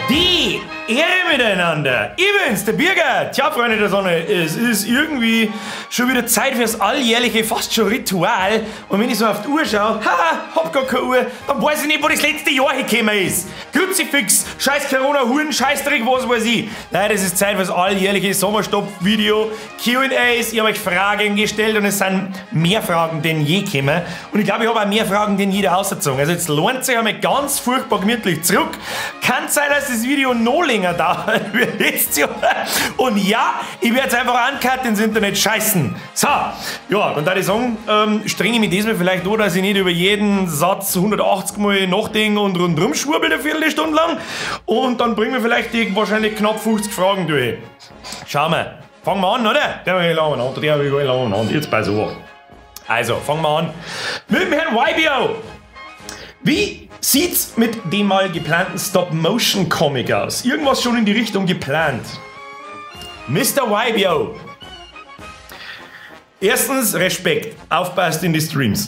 Die Ehre miteinander. Ich bin's, der Birger. Tja, Freunde der Sonne, es ist irgendwie schon wieder Zeit fürs alljährliche, fast schon Ritual. Und wenn ich so auf die Uhr schaue, hab gar keine Uhr, dann weiß ich nicht, wo das letzte Jahr gekommen ist. Kruzifix, scheiß Corona, Huren, Scheißdreck, was weiß ich. Nein, das ist Zeit fürs alljährliche Sommerstopp-Video, Q&As. Ich habe euch Fragen gestellt und es sind mehr Fragen denn je gekommen. Und ich glaube, ich habe auch mehr Fragen denn je ausgezogen. Also jetzt lohnt sich einmal ganz furchtbar gemütlich zurück. Kann sein, dass das Video noch länger dauert wie letztes Jahr. Und ja, ich werde es einfach uncut ins Internet scheißen. So, ja, dann würde ich sagen, strenge ich mich diesmal vielleicht nur, dass ich nicht über jeden Satz 180 Mal nachdenke und rundherum schwurbel eine Viertelstunde lang. Und dann bringen wir vielleicht die wahrscheinlich knapp 50 Fragen durch. Schauen wir. Fangen wir an, oder? Der habe ich lange an, der habe ich lange an. Jetzt bei so. Also, fangen wir an. Mit dem Herrn YBO. Wie sieht's mit dem mal geplanten Stop-Motion-Comic aus? Irgendwas schon in die Richtung geplant? Mr. YBO. Erstens, Respekt. Aufpasst in die Streams.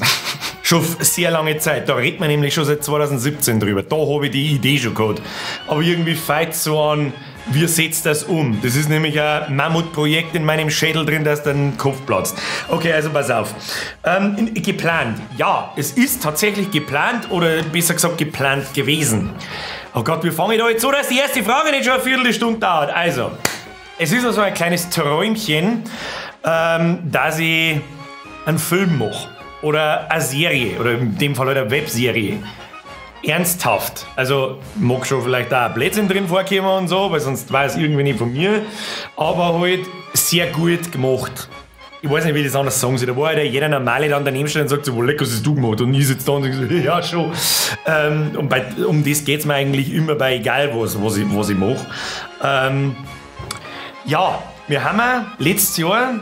Schon sehr lange Zeit. Da redet man nämlich schon seit 2017 drüber. Da habe ich die Idee schon gehabt. Aber irgendwie feit so an, wie setzt das um? Das ist nämlich ein Mammutprojekt in meinem Schädel drin, das den Kopf platzt. Okay, also pass auf. Geplant. Ja, es ist tatsächlich geplant oder besser gesagt geplant gewesen. Oh Gott, wie fange ich da jetzt so, dass die erste Frage nicht schon eine Viertelstunde dauert? Also, es ist also ein kleines Träumchen, dass ich einen Film mache. Oder eine Serie, oder in dem Fall halt eine Webserie. Ernsthaft. Also, mag schon vielleicht auch ein Blödsinn drin vorkommen und so, weil sonst war es irgendwie nicht von mir. Aber halt sehr gut gemacht. Ich weiß nicht, wie ich das anders sagen soll. Da war halt jeder Normale dann daneben steht und sagt so, lecker, was hast du gemacht? Und ich sitze da und sage so, ja, schon. Und um das geht es mir eigentlich immer bei egal was ich mache. Ja, wir haben letztes Jahr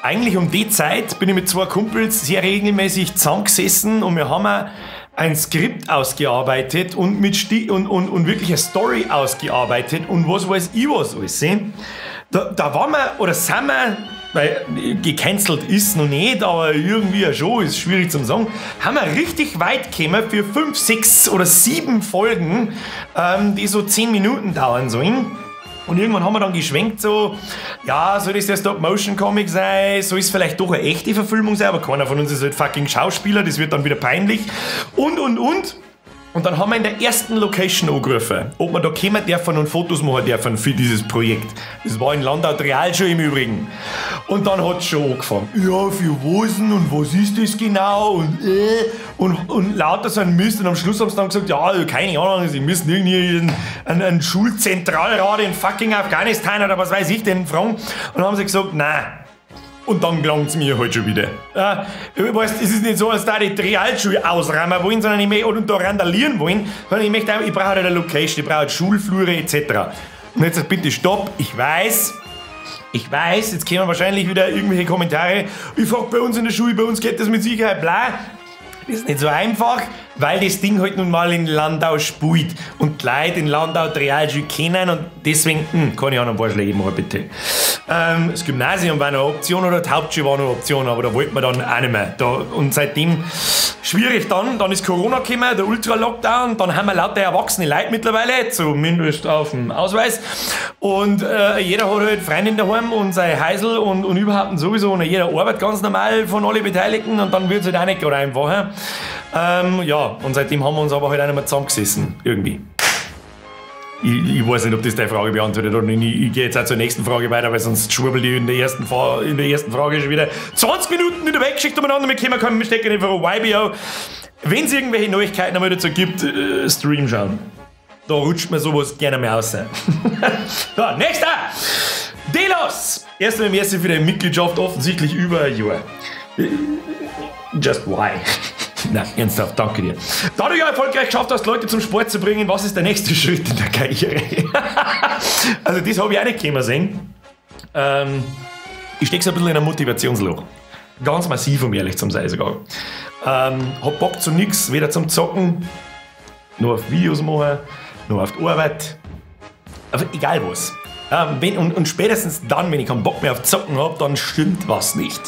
eigentlich um die Zeit bin ich mit zwei Kumpels sehr regelmäßig zusammengesessen und wir haben ein Skript ausgearbeitet und und wirklich eine Story ausgearbeitet und was weiß ich was alles. Da waren wir, oder sind wir, weil gecancelt ist noch nicht, aber irgendwie schon, ist schwierig zu sagen, haben wir richtig weit gekommen für 5, 6 oder 7 Folgen, die so 10 Minuten dauern sollen. Und irgendwann haben wir dann geschwenkt so, ja, soll das der Stop-Motion-Comic sein, soll es vielleicht doch eine echte Verfilmung sein, aber keiner von uns ist halt fucking Schauspieler, das wird dann wieder peinlich. Und dann haben wir in der ersten Location angerufen, ob wir da kommen dürfen und Fotos machen dürfen für dieses Projekt. Das war in Landau Realschule im Übrigen. Und dann hat es schon angefangen. Ja, für was denn und was ist das genau? Und lauter so ein Mist. Und am Schluss haben sie dann gesagt, ja, keine Ahnung, sie müssen irgendwie einen Schulzentralrat in fucking Afghanistan oder was weiß ich denn fragen. Und dann haben sie gesagt, nein. Und dann gelangt es mir halt schon wieder. Weißt, es ist nicht so, als da die Realschule ausräumen wollen, sondern ich möchte und da randalieren wollen, sondern ich brauche halt eine Location, ich brauche halt Schulflure etc. Und jetzt bitte stopp, ich weiß, jetzt kommen wahrscheinlich wieder irgendwelche Kommentare. Ich frage bei uns in der Schule, bei uns geht das mit Sicherheit bla. Das ist nicht so einfach, weil das Ding halt nun mal in Landau spielt und die Leute in Landau die Realschule kennen und deswegen, kann ich auch noch Vorschläge machen, bitte. Das Gymnasium war noch eine Option oder die Hauptschule war noch eine Option, aber da wollten wir dann auch nicht mehr. Und seitdem schwierig dann ist Corona gekommen, der Ultra-Lockdown, dann haben wir lauter erwachsene Leute mittlerweile, zumindest auf dem Ausweis. Und jeder hat halt Freundin daheim und sein Heisel und überhaupt sowieso und jeder arbeitet ganz normal von allen Beteiligten und dann wird es halt auch nicht gerade einfacher. Ja, und seitdem haben wir uns aber halt auch nicht mehr zusammengesessen, irgendwie. Ich weiß nicht, ob das deine Frage beantwortet oder nicht. Ich gehe jetzt auch zur nächsten Frage weiter, weil sonst schwurbel ich in der ersten Frage schon wieder 20 Minuten in der Weggeschichte umeinander. Wir kommen wir stecken einfach auf YBO. Wenn es irgendwelche Neuigkeiten einmal dazu gibt, Stream schauen. Da rutscht mir sowas gerne mehr aus. So, nächster! Delos! Erstmal merci für deine Mitgliedschaft, offensichtlich über ein Jahr. Just why? Nein, ernsthaft, danke dir. Da du ja erfolgreich geschafft hast, Leute zum Sport zu bringen, was ist der nächste Schritt in der Karriere? Also das habe ich auch nicht können sehen. Ich stecke so ein bisschen in ein Motivationsloch. Ganz massiv, um ehrlich zu sein sogar. Hab Bock zu nichts, weder zum Zocken, nur auf Videos machen, nur auf die Arbeit. Also egal was. Und spätestens dann, wenn ich keinen Bock mehr auf Zocken habe, dann stimmt was nicht.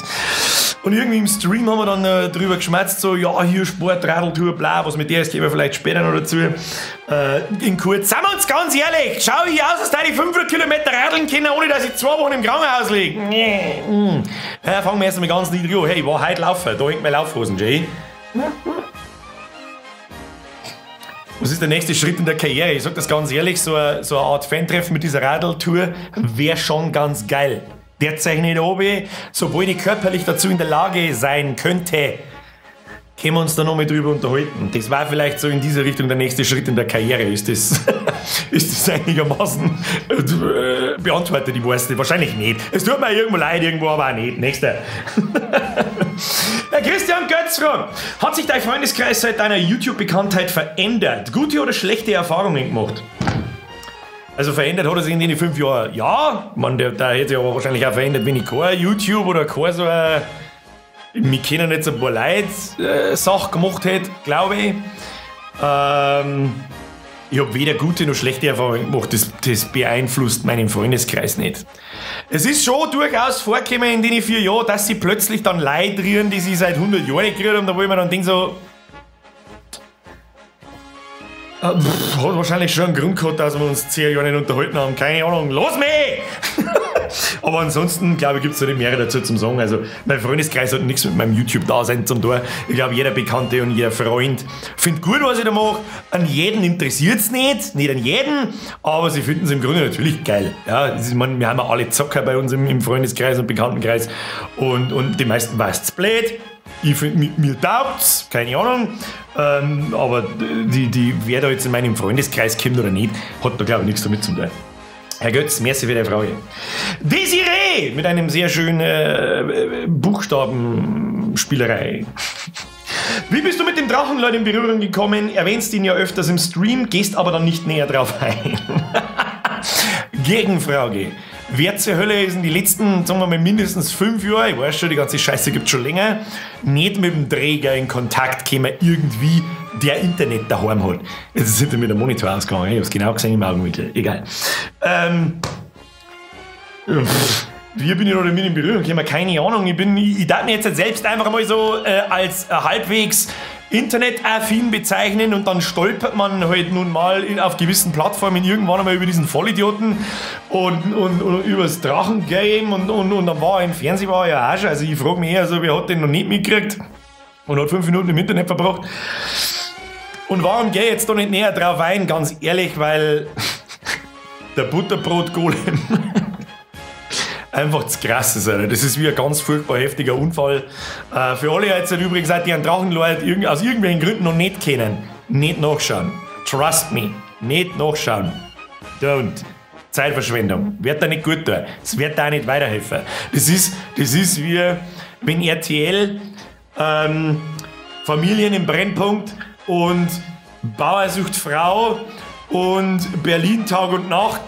Und irgendwie im Stream haben wir dann drüber geschmatzt, so, ja, hier Sport, Radeltour, bla, was mit der ist, gehen wir vielleicht später noch dazu. In kurz, sagen wir uns ganz ehrlich, schau ich aus, dass deine 500 Kilometer radeln können, ohne dass ich 2 Wochen im Krankenhaus liege. Ja, fangen wir erst mal ganz niedrig an. Hey, ich war heute laufen, da hängt meine Laufhosen, Jay. Was ist der nächste Schritt in der Karriere? Ich sag das ganz ehrlich, so eine Art Fan-Treffen mit dieser Radeltour wäre schon ganz geil. Derzeit nicht oben, sobald ich körperlich dazu in der Lage sein könnte, können wir uns da noch mal drüber unterhalten. Das war vielleicht so in diese Richtung der nächste Schritt in der Karriere. Ist das einigermaßen beantwortet, ich weiß nicht. Wahrscheinlich nicht. Es tut mir irgendwo leid, irgendwo aber auch nicht. Nächster. Christian Götz fragt, hat sich dein Freundeskreis seit deiner YouTube-Bekanntheit verändert? Gute oder schlechte Erfahrungen gemacht? Also verändert hat er sich in den 5 Jahren. Ja, man, da hätte sich aber wahrscheinlich auch verändert, wenn ich kein YouTube oder kein so ein, mich kennen jetzt ein paar Leute Sache gemacht hätte, glaube ich. Ich habe weder gute noch schlechte Erfahrungen gemacht. Das beeinflusst meinen Freundeskreis nicht. Es ist schon durchaus vorgekommen in den 4 Jahren, dass sie plötzlich dann Leute rühren, die sie seit 100 Jahren nicht gerührt haben. Da wo ich mir dann denke so, hat wahrscheinlich schon einen Grund gehabt, dass wir uns 10 Jahre nicht unterhalten haben. Keine Ahnung. Los mich! Aber ansonsten, glaube ich, gibt es da nicht mehr dazu zum sagen. Also, mein Freundeskreis hat nichts mit meinem YouTube-Dasein zum tun. Ich glaube, jeder Bekannte und jeder Freund findet gut, was ich da mache. An jeden interessiert es nicht an jeden, aber sie finden es im Grunde natürlich geil. Ja, ich meine, wir haben ja alle Zocker bei uns im Freundeskreis und Bekanntenkreis und die meisten weiß es blöd. Ich finde, mir taugt's, keine Ahnung. Aber wer da jetzt in meinem Freundeskreis kommt oder nicht, hat da, glaube ich, nichts damit zu tun. Herr Götz, merci für die Frage. Desiree mit einem sehr schönen Buchstabenspielerei. Wie bist du mit dem Drachenlord in Berührung gekommen? Erwähnst ihn ja öfters im Stream, gehst aber dann nicht näher drauf ein. Gegenfrage. Wer zur Hölle ist in die letzten, sagen wir mal, mindestens 5 Jahre, ich weiß schon, die ganze Scheiße gibt es schon länger, nicht mit dem Träger in Kontakt gekommen, irgendwie der Internet daheim hat. Jetzt ist hinter mir der Monitor ausgegangen, ich habe es genau gesehen im Augenwinkel, egal. Wie bin ich noch damit in Berührung gekommen? Keine Ahnung, ich darf mich jetzt selbst einfach mal so als halbwegs internetaffin bezeichnen und dann stolpert man halt nun mal auf gewissen Plattformen irgendwann einmal über diesen Vollidioten und über das Drachengame und dann war er im Fernsehen war er ja auch schon, also ich frage mich eher so, wer hat den noch nicht mitgekriegt und hat 5 Minuten im Internet verbracht und warum gehe ich jetzt da nicht näher drauf ein, ganz ehrlich, weil der Butterbrot-Golem einfach zu krass ist, Alter. Das ist wie ein ganz furchtbar heftiger Unfall. Für alle jetzt übrigens, die einen Drachenlord aus irgendwelchen Gründen noch nicht kennen, nicht nachschauen. Trust me, nicht nachschauen. Don't. Zeitverschwendung. Wird da nicht gut tun. Es wird da nicht weiterhelfen. Das ist wie wenn RTL Familien im Brennpunkt und Bauer sucht Frau und Berlin Tag und Nacht,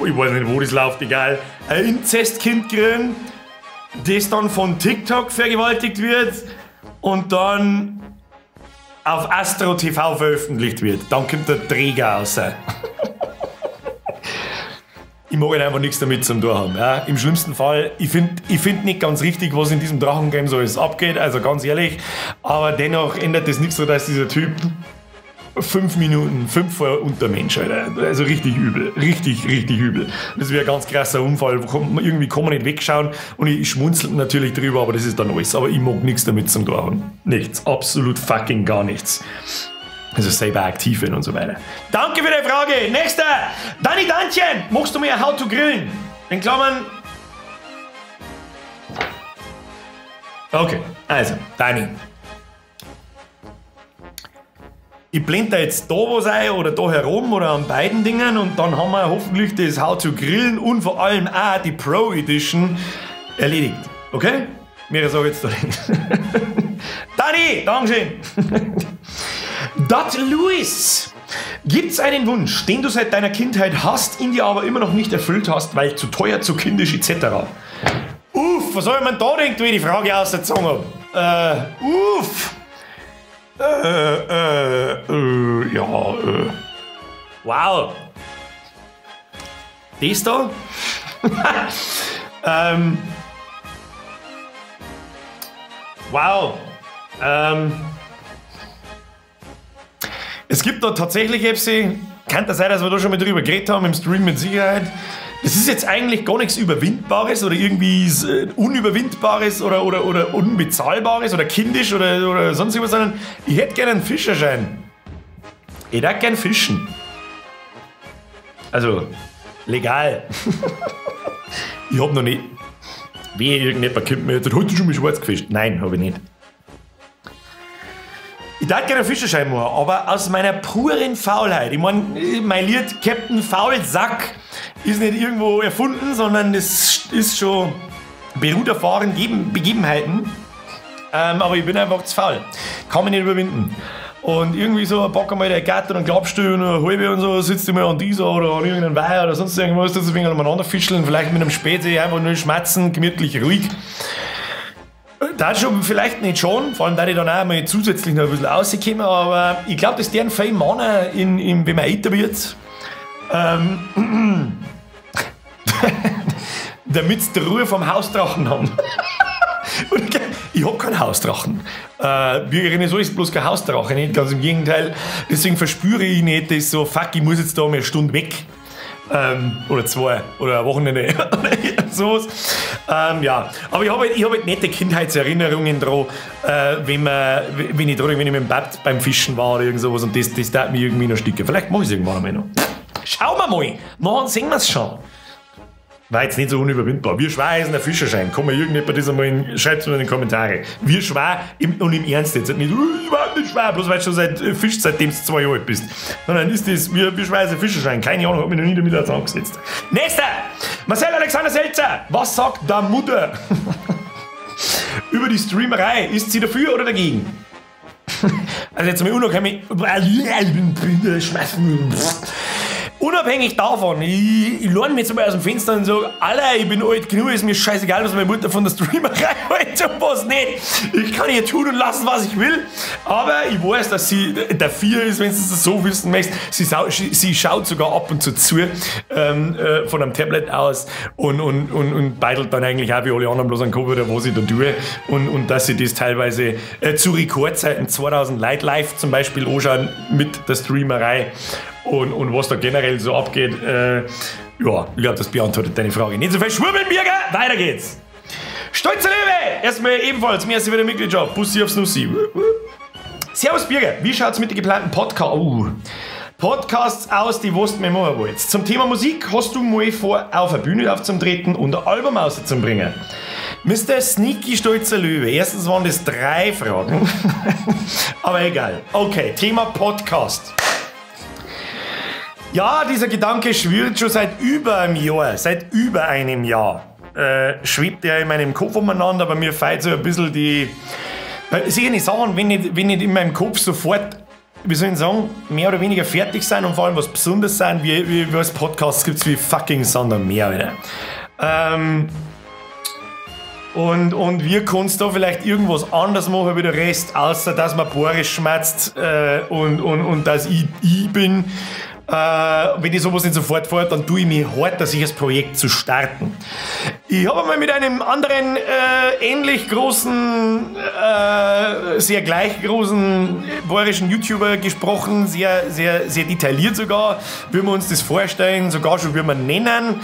ich weiß nicht, wo das läuft, egal, ein Inzestkind kriegen, das dann von TikTok vergewaltigt wird und dann auf Astro TV veröffentlicht wird. Dann kommt der Träger raus. Ich mag halt einfach nichts damit zu tun haben. Ja. Im schlimmsten Fall, ich find nicht ganz richtig, was in diesem Drachengame so alles abgeht, also ganz ehrlich, aber dennoch ändert das nichts so, dass dieser Typ 5 Minuten, 5 vor Untermensch, Alter. Also richtig übel. Richtig übel. Das wäre ein ganz krasser Unfall. Irgendwie kann man nicht wegschauen und ich schmunzel natürlich drüber, aber das ist dann alles. Aber ich mag nichts damit zum tun haben. Nichts. Absolut fucking gar nichts. Also selber aktiv werden und so weiter. Danke für die Frage. Nächster. Dani Dantchen. Machst du mir How to Grillen? In Klammern. Okay. Also, Dani. Ich blende da jetzt da was ein oder da herum oder an beiden Dingen und dann haben wir hoffentlich das How to Grillen und vor allem auch die Pro Edition erledigt. Okay? Mehr sage ich jetzt da nicht. Dani, Dankeschön. Dot Lewis. Gibt's einen Wunsch, den du seit deiner Kindheit hast, ihn dir aber immer noch nicht erfüllt hast, weil zu teuer, zu kindisch etc.? Uff, was soll man da denken, wie ich die Frage ausgezogen habe? Wow. Das da? Wow. Es gibt da tatsächlich etwas, kann das sein, dass wir da schon mal drüber geredet haben, im Stream mit Sicherheit. Das ist jetzt eigentlich gar nichts Überwindbares oder irgendwie Unüberwindbares oder Unbezahlbares oder kindisch oder sonst irgendwas, sondern ich hätte gerne einen Fischerschein. Ich hätte gerne fischen. Also, legal. Ich hab noch nicht. Wie irgendjemand kommt mir jetzt, hast du schon mal schwarz gefischt? Nein, habe ich nicht. Ich darf gerne einen Fischerschein machen, aber aus meiner puren Faulheit. Ich meine, mein Lied Captain Faulsack ist nicht irgendwo erfunden, sondern es ist schon beruht auf wahren Begebenheiten. Aber ich bin einfach zu faul. Kann mich nicht überwinden. Und irgendwie so, pack einmal der Gatter und Klappstuhl und eine halbe und so, sitzt du mal an dieser oder an irgendeinem Weiher oder sonst irgendwas, das ein wenig aneinander fischeln, vielleicht mit einem Spätsee einfach nur schmatzen, gemütlich, ruhig. Da schon vielleicht nicht schon, vor allem da ich dann auch mal zusätzlich noch ein bisschen rauskomme, aber ich glaube, dass deren viele Männer, wenn man älter wird, damit sie die Ruhe vom Hausdrachen haben. Und ich habe keinen Hausdrachen. Bürgerin so ist bloß kein Hausdrache, nicht ganz im Gegenteil. Deswegen verspüre ich nicht das so, fuck, ich muss jetzt da mal eine Stunde weg. Oder 2 oder ein Wochenende oder sowas. Ja, aber ich hab halt nette Kindheitserinnerungen dran, wenn ich mit dem Bad beim Fischen war oder irgend sowas, und das tat mir irgendwie noch Stücke. Vielleicht mache ich es irgendwann einmal noch. Schauen wir mal, nachher sehen wir es schon. War jetzt nicht so unüberwindbar. Wir Schweizer ist ein Fischerschein. Kann mir irgendjemand das einmal schreibt es mir in die Kommentare. Wir Schweizer und im Ernst jetzt. Nicht, überhaupt nicht Schweizer, bloß weil du schon fischt, seitdem du 2 Jahre alt bist. Sondern ist das, wir Schweizer Fischerschein. Keine Ahnung, hab mich noch nie damit zusammengesetzt. Nächster! Marcel Alexander Selzer. Was sagt der Mutter über die Streamerei? Ist sie dafür oder dagegen? Also jetzt mal unabhängig. Unabhängig davon, ich lerne mich jetzt mal aus dem Fenster und sage, Alter, ich bin alt genug, ist mir scheißegal, was meine Mutter von der Streamerei hält und was nicht. Ich kann hier tun und lassen, was ich will, aber ich weiß, dass sie dafür ist, wenn du es so wissen möchtest. Sie schaut sogar ab und zu von einem Tablet aus und beidelt dann eigentlich auch wie alle anderen bloß an Computer, was ich da tue, und dass sie das teilweise zu Rekordzeiten 2000 Leute live zum Beispiel anschauen mit der Streamerei. Und was da generell so abgeht, ja, ich glaube, das beantwortet deine Frage. Nicht so viel schwurbeln, Birger, weiter geht's. Stolzer Löwe, erstmal ebenfalls, mir ist wieder Mitgliedschaft, Bussi aufs Nussi. Servus, Birger, wie schaut's mit den geplanten Podcasts aus, die du mir machen wolltest? Zum Thema Musik hast du mal vor, auf eine Bühne aufzutreten und ein Album rauszubringen. Mr. Sneaky Stolzer Löwe, erstens waren das 3 Fragen, aber egal. Okay, Thema Podcast. Ja, dieser Gedanke schwirrt schon seit über einem Jahr. Schwebt der in meinem Kopf umeinander, aber mir fällt so ein bisschen die... Sicher nicht sagen, wenn nicht in meinem Kopf sofort, wie soll ich sagen, mehr oder weniger fertig sein und vor allem was Besonderes sein, wie als Podcast gibt es wie fucking Sand am Meer, Alter. Und wir können da vielleicht irgendwas anderes machen wie der Rest, außer dass man Boris schmerzt und dass ich bin. Wenn ich sowas nicht sofort fahre, dann tue ich mich hart, dass ich das Projekt zu starten. Ich habe einmal mit einem anderen ähnlich großen, sehr gleich großen bayerischen YouTuber gesprochen, sehr, sehr, sehr detailliert sogar, wie wir uns das vorstellen, sogar schon wie wir nennen.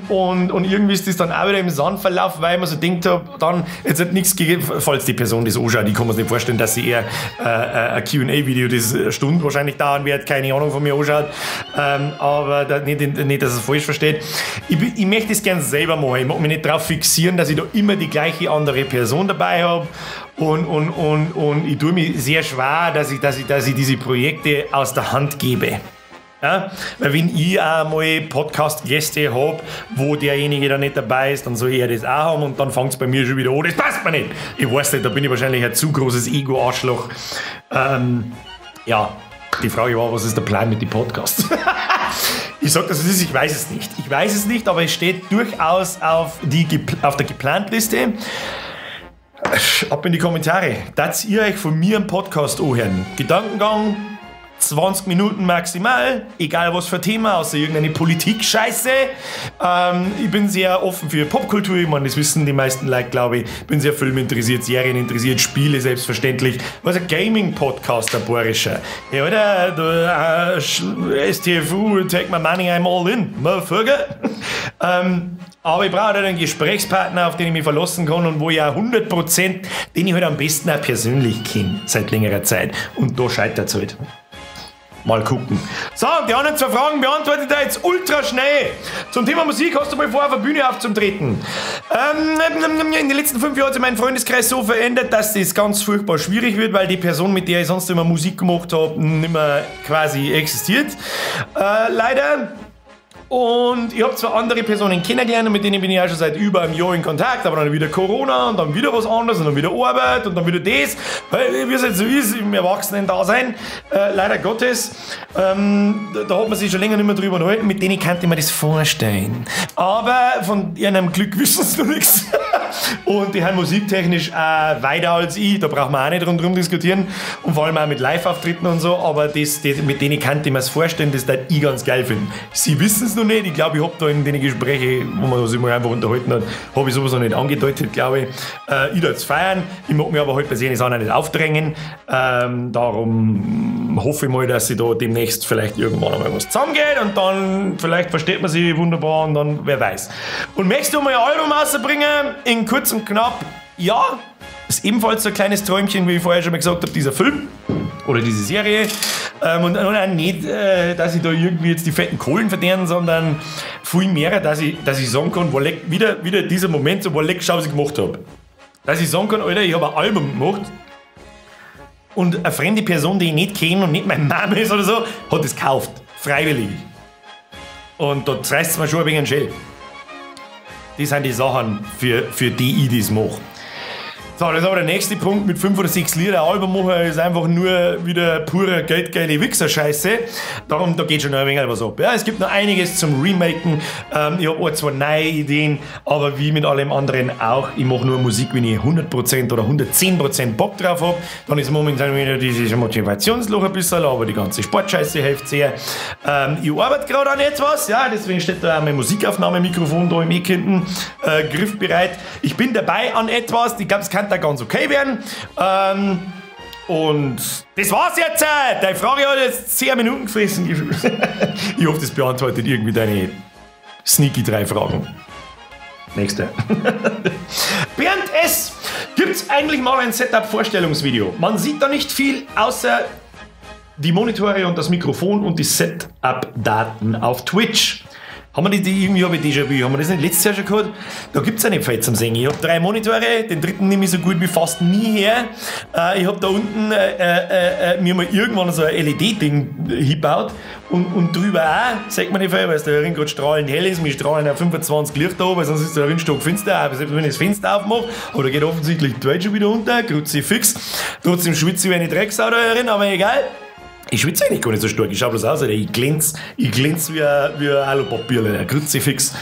Und irgendwie ist das dann auch wieder im Sand verlaufen, weil man so denkt, dann, jetzt hat nichts gegeben, falls die Person das anschaut, ich kann mir das nicht vorstellen, dass sie eher ein Q&A-Video, das eine Stunde wahrscheinlich dauern wird, keine Ahnung, von mir anschaut, aber nicht, dass es falsch versteht. Ich möchte es gerne selber machen. Ich mag mich nicht darauf fixieren, dass ich da immer die gleiche andere Person dabei habe, und ich tue mich sehr schwer, dass ich diese Projekte aus der Hand gebe. Ja? Weil wenn ich auch mal Podcast-Gäste habe, wo derjenige dann nicht dabei ist, dann soll er das auch haben, und dann fängt es bei mir schon wieder an, das passt mir nicht. Ich weiß nicht, da bin ich wahrscheinlich ein zu großes Ego-Arschloch. Ja, die Frage war, was ist der Plan mit dem Podcast? Ich sage, dass es ist, ich weiß es nicht. Ich weiß es nicht, aber es steht durchaus auf der Geplant-Liste. Ab in die Kommentare. Dass ihr euch von mir einen Podcast anhören. Gedankengang 20 Minuten maximal, egal was für Thema, außer irgendeine Politik-Scheiße. Ich bin sehr offen für Popkultur, ich meine, das wissen die meisten Leute, glaube ich. Ich bin sehr filminteressiert, Serien interessiert, Spiele selbstverständlich. Was ein Gaming-Podcast, der Borischer. Ja, oder? STFU, take my money, I'm all in, motherfucker. Aber ich brauche halt einen Gesprächspartner, auf den ich mich verlassen kann und wo ich auch 100%, den ich halt am besten auch persönlich kenne, seit längerer Zeit. Und da scheitert es halt. Mal gucken. So, die anderen 2 Fragen beantwortet er jetzt ultra schnell. Zum Thema Musik, hast du mal vor, auf der Bühne aufzutreten? In den letzten 5 Jahren hat sich mein Freundeskreis so verändert, dass das ganz furchtbar schwierig wird, weil die Person, mit der ich sonst immer Musik gemacht habe, nicht mehr quasi existiert. Leider. Und ich habe zwar andere Personen kennengelernt, mit denen bin ich auch schon seit über einem Jahr in Kontakt, aber dann wieder Corona und dann wieder was anderes und dann wieder Arbeit und dann wieder das, wie es halt so ist im Erwachsenen-Dasein, leider Gottes. Da hat man sich schon länger nicht mehr drüber unterhalten, mit denen könnte ich mir das vorstellen. Aber von ihrem Glück wissen sie noch nichts. Und die haben musiktechnisch auch weiter als ich, da braucht man auch nicht drum diskutieren und vor allem auch mit Live-Auftritten und so, aber mit denen könnte ich mir das vorstellen, das würde ich ganz geil finden. Sie wissen es noch nicht, ich glaube, ich habe da in den Gesprächen, wo man sich mal einfach unterhalten hat, habe ich sowas noch nicht angedeutet, glaube ich. Ich würde es feiern, ich mag mich aber halt bei solchen Sachen nicht aufdrängen, darum hoffe ich mal, dass sie da demnächst vielleicht irgendwann einmal was zusammengeht und dann vielleicht versteht man sie wunderbar und dann, wer weiß. Und möchtest du mal ein Album rausbringen, in kurz und knapp, ja, ist ebenfalls so ein kleines Träumchen, wie ich vorher schon mal gesagt habe, dieser Film oder diese Serie. Und auch nicht, dass ich da irgendwie jetzt die fetten Kohlen verdiene, sondern viel mehr, dass ich sagen kann, wieder dieser Moment, so, was ich gemacht habe. Dass ich sagen kann, Alter, ich habe ein Album gemacht und eine fremde Person, die ich nicht kenne und nicht mein Name ist oder so, hat es gekauft. Freiwillig. Und da reißt es mir schon ein wenig einen Schell. Das sind die Sachen, für die ich das mache. So, das ist aber der nächste Punkt mit 5 oder 6 Lieder. Ein Album machen ist einfach nur wieder pure geldgeile Wichser-Scheiße. Darum, da geht schon noch ein wenig was ab. Ja, es gibt noch einiges zum Remaken. Ich habe auch 2 neue Ideen, aber wie mit allem anderen auch, ich mache nur Musik, wenn ich 100% oder 110% Bock drauf habe. Dann ist momentan wieder dieses Motivationsloch ein bisschen, aber die ganze Sportscheiße hilft sehr. Ich arbeite gerade an etwas, ja, deswegen steht da auch mein Musikaufnahmemikrofon da im Eck-Hinten griffbereit. Ich bin dabei an etwas, ich glaube, es kann da ganz okay werden. Und das war's jetzt. Deine Frage hat jetzt 10 Minuten gefressen. Ich hoffe, das beantwortet irgendwie deine sneaky 3 Fragen. Nächste. Bernd S. Gibt's eigentlich mal ein Setup-Vorstellungsvideo? Man sieht da nicht viel, außer die Monitore und das Mikrofon und die Setup-Daten auf Twitch. Haben wir irgendwie, habe ich Déjà-vu, haben wir das nicht letztes Jahr schon gehabt? Da gibt es ja nicht viel zum Singen. Ich habe 3 Monitore, den dritten nehme ich so gut wie fast nie her. Ich habe da unten mir mal irgendwann so ein LED-Ding hingebaut und drüber auch, sagt man nicht viel, weil es da drin gerade strahlend hell ist, wir strahlen auf 25 Licht da oben, sonst ist da drin stockfinster, aber selbst wenn ich das Fenster aufmache, oder geht offensichtlich die Welt schon wieder unter, grüße fix, trotzdem schwitze ich wie eine Drecksau da drin, aber egal. Ich schwitze eigentlich gar nicht so stark, ich schaue bloß aus, Alter. Ich glänze wie ein Alupapier, Alter. Kruzifix.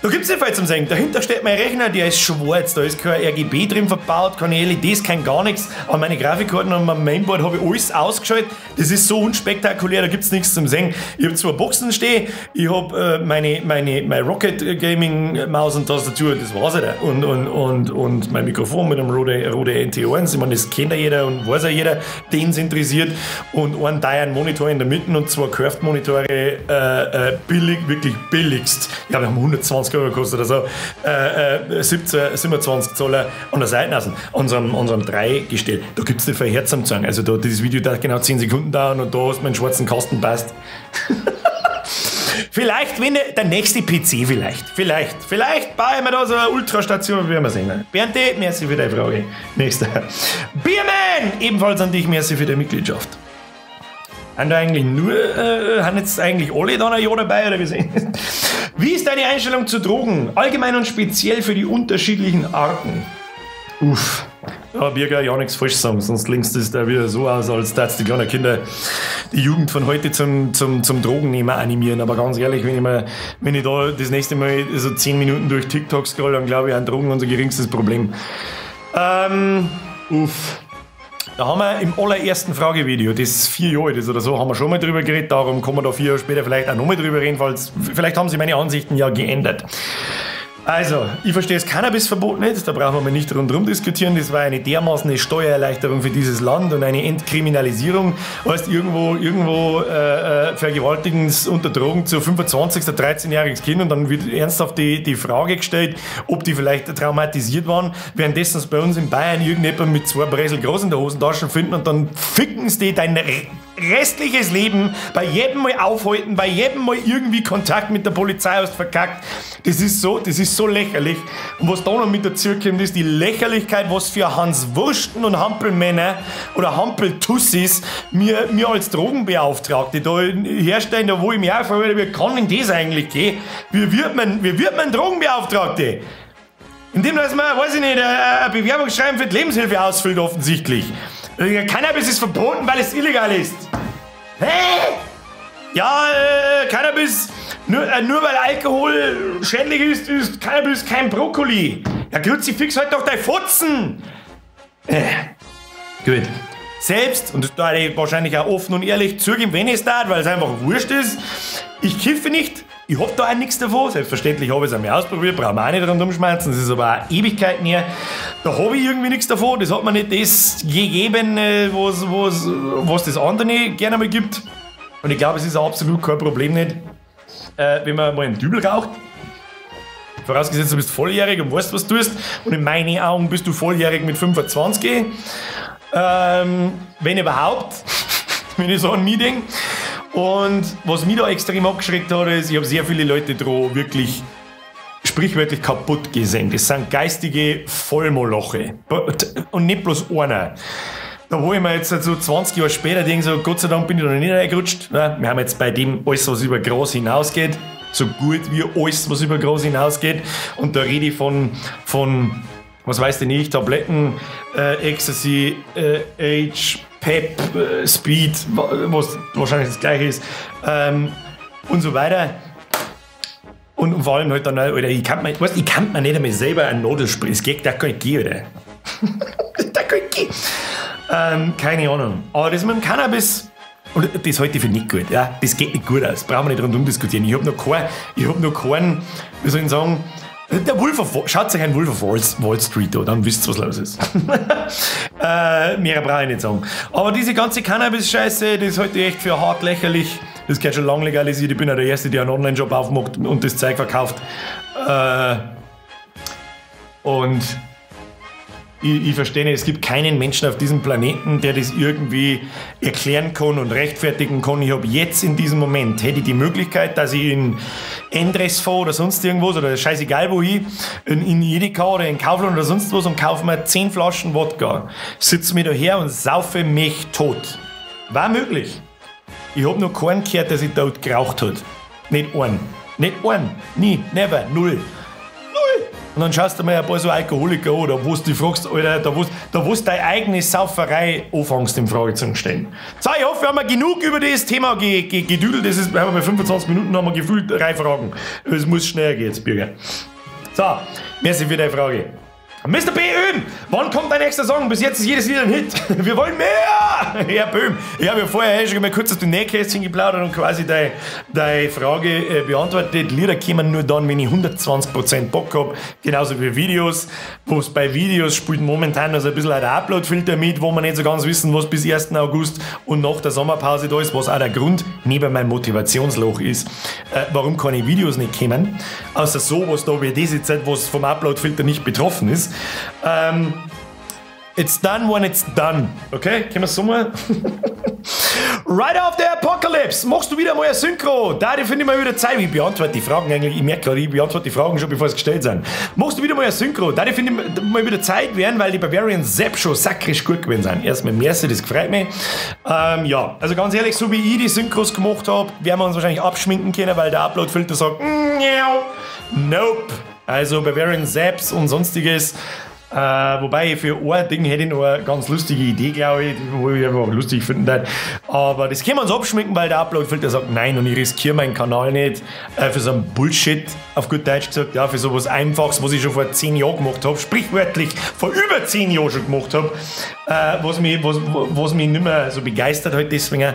Da gibt es nicht viel zum Sagen. Dahinter steht mein Rechner, der ist schwarz, da ist kein RGB drin verbaut, keine LEDs, kein gar nichts. An meine Grafikkarten und mein Mainboard habe ich alles ausgeschaltet. Das ist so unspektakulär, da gibt es nichts zum Sagen. Ich habe 2 Boxen stehen, ich habe meine Rocket Gaming Maus und Tastatur, das war's, Alter. Und mein Mikrofon mit einem Rode NT1, ich meine, das kennt ja jeder und weiß ja jeder, den es interessiert. Und einen Monitor in der Mitte und 2 Curved-Monitore, billig, wirklich billigst. Ich glaube, die haben 120 Euro gekostet oder so. 27 Zoller an der Seite außen. Unserem 3 gestellt. Da gibt es nicht viel Herz am Sagen. Also da, dieses Video dauert genau 10 Sekunden dauern und da hast du meinen schwarzen Kasten passt. Vielleicht, wenn der nächste PC vielleicht baue ich mir da so eine Ultrastation, werden wir sehen. Bernd, merci für deine Frage. Nächster. Bierman, ebenfalls an dich, merci für deine Mitgliedschaft. Haben jetzt eigentlich alle da ein Jahr dabei, oder wie sehen? Wie ist deine Einstellung zu Drogen? Allgemein und speziell für die unterschiedlichen Arten. Uff. Ja, Birger, ja nichts falsch sagen, sonst links das da wieder so aus, als dass die kleinen Kinder die Jugend von heute zum Drogennehmen animieren. Aber ganz ehrlich, wenn ich da das nächste Mal so 10 Minuten durch TikTok scroll, dann glaube ich, an Drogen unser geringstes Problem. Uff. Da haben wir im allerersten Fragevideo, das 4 Jahre alt ist oder so, haben wir schon mal drüber geredet. Darum kann man da 4 Jahre später vielleicht auch nochmal drüber reden, falls vielleicht haben sich meine Ansichten ja geändert. Also, ich verstehe das Cannabisverbot nicht, da brauchen wir mal nicht rundherum diskutieren. Das war eine dermaßen Stererleichterung für dieses Land und eine Entkriminalisierung. Heißt, irgendwo vergewaltigen unter Drogen zu 25. 13-jähriges Kind und dann wird ernsthaft die Frage gestellt, ob die vielleicht traumatisiert waren. Währenddessen bei uns in Bayern irgendjemand mit 2 Bresel groß in der Hosentasche finden und dann ficken sie dein restliches Leben, bei jedem Mal aufhalten, bei jedem Mal irgendwie Kontakt mit der Polizei hast verkackt. Das ist so lächerlich. Und was da noch mit dazu kommt, ist die Lächerlichkeit, was für Hans Wursten und Hampelmänner oder Hampeltussis mir als Drogenbeauftragte da herstellen, da wo ich mich auch frage, wie kann denn das eigentlich gehen? Wie wird man Drogenbeauftragte? Indem dass man, weiß ich nicht, ein Bewerbungsschreiben für die Lebenshilfe ausfüllt offensichtlich. Cannabis ist verboten, weil es illegal ist. Hä? Ja, Cannabis, nur weil Alkohol schädlich ist Cannabis kein Brokkoli. Ja, Kruzifix, halt doch dein Fotzen. Gut. Selbst, und das da ich wahrscheinlich auch offen und ehrlich zugeben, wenn es da, weil es einfach wurscht ist, ich kiffe nicht. Ich hab da auch nichts davon. Selbstverständlich habe ich es einmal ausprobiert, brauchen wir auch nicht dran rumschmerzen. Das ist aber auch Ewigkeiten her. Da habe ich irgendwie nichts davon. Das hat mir nicht das gegeben, was das andere gerne mal gibt. Und ich glaube, es ist auch absolut kein Problem nicht, wenn man mal einen Dübel raucht. Vorausgesetzt, du bist volljährig und weißt, was du tust. Und in meinen Augen bist du volljährig mit 25. Wenn überhaupt. Wenn ich so ein Meeting. Und was mich da extrem abgeschreckt hat, ist, ich habe sehr viele Leute da wirklich sprichwörtlich kaputt gesehen. Das sind geistige Vollmoloche. Und nicht bloß einer. Da wo ich mir jetzt so 20 Jahre später denke, so, Gott sei Dank bin ich da noch nicht reingerutscht. Wir haben jetzt bei dem alles, was über Gras hinausgeht, so gut wie alles, was über Gras hinausgeht. Und da rede ich von was weiß ich nicht, Tabletten, Ecstasy, Age, Pep, Speed, was wahrscheinlich das gleiche ist, und so weiter. Und vor allem halt dann, oder ich kann mir nicht einmal selber einen Nadel spritzen. Das geht, da kann ich gehen, oder? Da kann ich gehen. Keine Ahnung. Aber das mit dem Cannabis, und das halte ich für nicht gut. Ja? Das geht nicht gut aus. Brauchen wir nicht rundum diskutieren. Ich hab noch keinen, wie soll ich sagen, schaut euch einen Wolf of Wall Street an, dann wisst ihr, was los ist. Mehr brauche ich nicht sagen. Aber diese ganze Cannabis-Scheiße, das halte ich echt für hart lächerlich. Das gehört schon lange legalisiert. Ich bin ja der Erste, der einen Online-Shop aufmacht und das Zeug verkauft. Und ich verstehe nicht, es gibt keinen Menschen auf diesem Planeten, der das irgendwie erklären kann und rechtfertigen kann. Ich habe jetzt in diesem Moment, hätte ich die Möglichkeit, dass ich in Endres fahre oder sonst irgendwas, oder scheißegal wohin, in Edeka oder in Kaufland oder sonst was und kaufe mir 10 Flaschen Wodka, sitze mir daher und saufe mich tot. War möglich. Ich habe noch keinen gehört, der sich dort geraucht hat. Nicht einen. Nicht einen. Nie. Never. Null. Und dann schaust du mal ein paar so Alkoholiker an, da wo du dich fragst, Alter, da wo du deine eigene Sauferei anfängst, in Frage zu stellen. So, ich hoffe, wir haben genug über das Thema gedüdelt. Das ist, haben wir bei 25 Minuten haben wir gefühlt 3 Fragen. Es muss schneller gehen jetzt, Bürger. So, merci für deine Frage. Mr. B. Öhm, wann kommt dein nächster Song? Bis jetzt ist jedes Lied ein Hit. Wir wollen mehr! Herr Böhm, ich habe ja vorher schon mal kurz aus dem Nähkästchen geplaudert und quasi deine Frage beantwortet. Lieder kommen nur dann, wenn ich 120% Bock habe. Genauso wie Videos. Wo's bei Videos spielt momentan also ein bisschen der Upload-Filter mit, wo wir nicht so ganz wissen, was bis 1. August und nach der Sommerpause da ist, was auch der Grund neben meinem Motivationsloch ist, warum keine Videos nicht kommen. Außer sowas da wie diese Zeit, was vom Upload-Filter nicht betroffen ist. It's done when it's done. Okay? Können wir so mal? Right After the Apocalypse. Machst du wieder mal ein Synchro? Da finde ich mal wieder Zeit. Ich beantworte die Fragen eigentlich. Ich merke gerade, ich beantworte die Fragen schon, bevor sie gestellt sind. Machst du wieder mal ein Synchro? Da finde ich mal wieder Zeit werden, weil die Bavarian Zapp schon sakrisch gut gewesen sind. Erstmal merci, das gefreut mich. Ja, also ganz ehrlich, so wie ich die Synchros gemacht habe, werden wir uns wahrscheinlich abschminken können, weil der Upload-Filter sagt, nope. Also Bavarian Zapps und sonstiges Wobei für ein Ding hätte ich noch eine ganz lustige Idee, glaube ich, wo ich einfach lustig finden würde. Aber das können wir uns abschminken, weil der Upload-Filter sagt nein und ich riskiere meinen Kanal nicht für so einen Bullshit, auf gut Deutsch gesagt, ja, für sowas Einfaches, was ich schon vor 10 Jahren gemacht habe, sprichwörtlich vor über 10 Jahren schon gemacht habe, was mich nicht mehr so begeistert hat, deswegen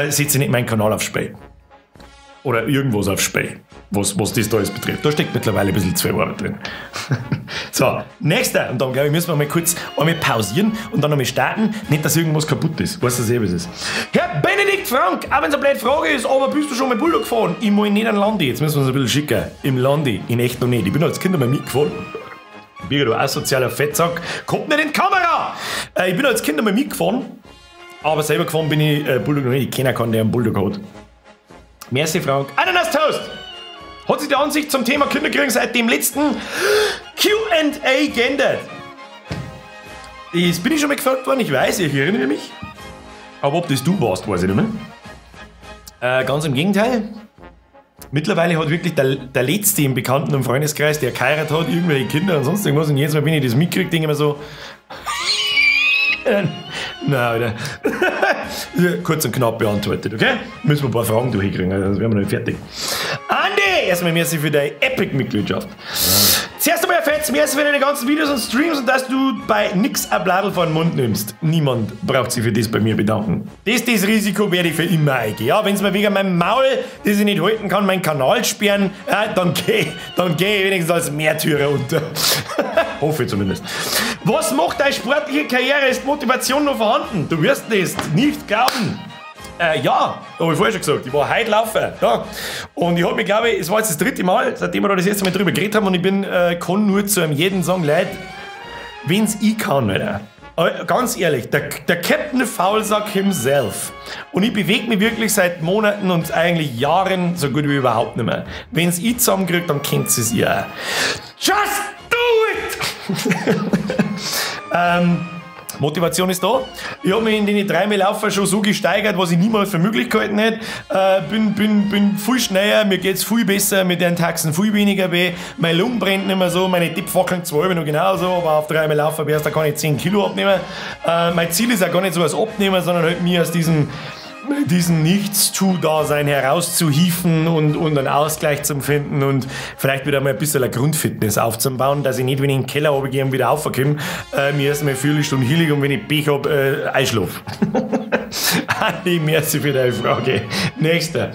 setze ich nicht meinen Kanal auf Spray. Oder irgendwas auf Spray, was das da alles betrifft. Da steckt mittlerweile ein bisschen 2 Arbeit drin. So, nächster. Und dann, glaube ich, müssen wir mal kurz einmal pausieren und dann einmal starten. Nicht, dass irgendwas kaputt ist. Weißt du selber, was es ist. Herr Benedikt Frank, auch wenn es eine blöde Frage ist, aber bist du schon mal Bulldog gefahren? Ich muss nicht an Landi. Jetzt müssen wir uns ein bisschen schicken. Im Landi. In echt noch nicht. Ich bin als Kind einmal mitgefahren. Birger, du asozialer Fettsack. Kommt nicht in die Kamera! Ich bin als Kind einmal mitgefahren. Aber selber gefahren bin ich Bulldog noch nicht. Ich kenne keinen, der einen Bulldog hat. Merci, Frank. Ananas Toast! Hat sich die Ansicht zum Thema Kinderkriegen seit dem letzten Q&A geändert? Das bin ich schon mal gefragt worden, ich weiß, ich erinnere mich. Aber ob das du warst, weiß ich nicht mehr. Ganz im Gegenteil. Mittlerweile hat wirklich der Letzte im Bekannten- und Freundeskreis, der geheiratet hat, irgendwelche Kinder und sonst irgendwas. Und jedes Mal, wenn ich das mitkriege, denke ich mir so... Nein, Alter. Kurz und knapp beantwortet, okay? Müssen wir ein paar Fragen durchkriegen, sonst wären wir noch nicht fertig. Andi, erstmal merci für deine Epic-Mitgliedschaft. Ja. Zuerst einmal fetz, merci für deine ganzen Videos und Streams und dass du bei nix ein Bladel vor den Mund nimmst. Niemand braucht sich für das bei mir bedanken. Das Risiko werde ich für immer eingehen. Ja, wenn es mir wegen meinem Maul, das ich nicht halten kann, meinen Kanal sperren, dann geh ich wenigstens als Märtyrer unter. Hoffe ich zumindest. Was macht deine sportliche Karriere? Ist Motivation noch vorhanden? Du wirst es nicht glauben. Ja, habe ich vorher schon gesagt. Ich war heute laufen. Ja. Und ich habe mich, glaube ich, es war jetzt das 3. Mal, seitdem wir da das erste Mal drüber geredet haben. Und ich kann nur zu einem jeden sagen, Leute, wenn's ich kann, Alter. Aber ganz ehrlich, der Captain Faulsack himself. Und ich bewege mich wirklich seit Monaten und eigentlich Jahren so gut wie überhaupt nicht mehr. Wenn's ich zusammenkriege, dann kennt es ihr. Just do it! Motivation ist da. Ich habe mich in den 3 Mal Laufen schon so gesteigert, was ich niemals für möglich gehalten hätte. Bin viel schneller, mir geht es viel besser, mit den Taxen viel weniger weh. Meine Lungen brennt nicht mehr so, meine Tippfackeln 2 noch genauso, aber auf 3 Mal Laufen wär's, da kann ich 10 Kilo abnehmen. Mein Ziel ist auch gar nicht so als Abnehmen, sondern halt mir aus diesem Nichtstu-Dasein herauszuhieven und einen Ausgleich zu finden und vielleicht wieder mal ein bisschen eine Grundfitness aufzubauen, dass ich nicht, wenn ich in den Keller runtergehe und wieder raufkomme, mir erstmal 4 Stunden hielig und wenn ich Pech habe, einschlafe. Andi, merci für deine Frage. Nächster.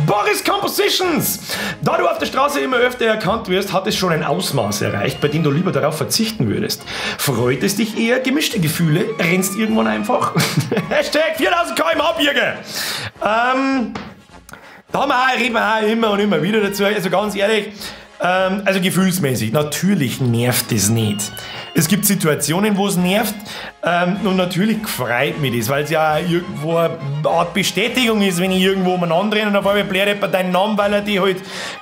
Boris Compositions. Da du auf der Straße immer öfter erkannt wirst, hat es schon ein Ausmaß erreicht, bei dem du lieber darauf verzichten würdest. Freut es dich eher? Gemischte Gefühle? Rennst irgendwann einfach? Hashtag 4000 km/h Birger. Da reden wir auch immer und immer wieder dazu. Also ganz ehrlich, also gefühlsmäßig, natürlich nervt es nicht. Es gibt Situationen, wo es nervt und natürlich freut mich das, weil es ja irgendwo eine Art Bestätigung ist, wenn ich irgendwo umeinander renne und auf einmal bläht jemand deinen Namen, weil er die halt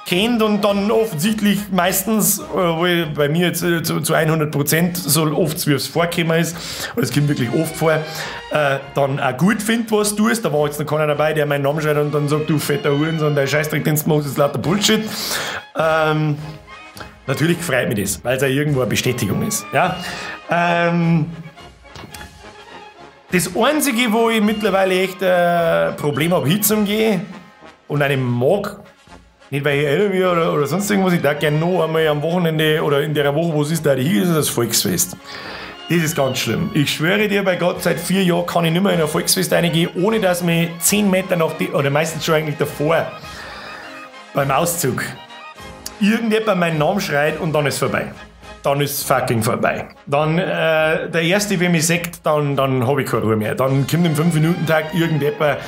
kennt und dann offensichtlich meistens, bei mir jetzt zu 100% so oft wie es vorgekommen ist, und es kommt wirklich oft vor, dann auch gut findet, was du tust. Da war jetzt noch keiner dabei, der meinen Namen schreibt und dann sagt, du fetter Hurensohn, dein Scheißdreck, den du machst, ist lauter Bullshit. Natürlich freut mich das, weil es ja irgendwo eine Bestätigung ist. Ja? Das Einzige, wo ich mittlerweile echt ein Problem habe, hinzugehen und einen mag, nicht weil ich älter bin oder sonst irgendwas, ich darf gerne noch einmal am Wochenende oder in der Woche, wo es ist, da hier ist das Volksfest. Das ist ganz schlimm. Ich schwöre dir bei Gott, seit 4 Jahren kann ich nicht mehr in ein Volksfest reingehen, ohne dass mir 10 Meter nach oder meistens schon eigentlich davor beim Auszug irgendjemand meinen Namen schreit und dann ist vorbei. Dann ist fucking vorbei. Dann, der Erste, wer mich sagt, dann habe ich keine Ruhe mehr. Dann kommt im 5-Minuten-Tag irgendjemand,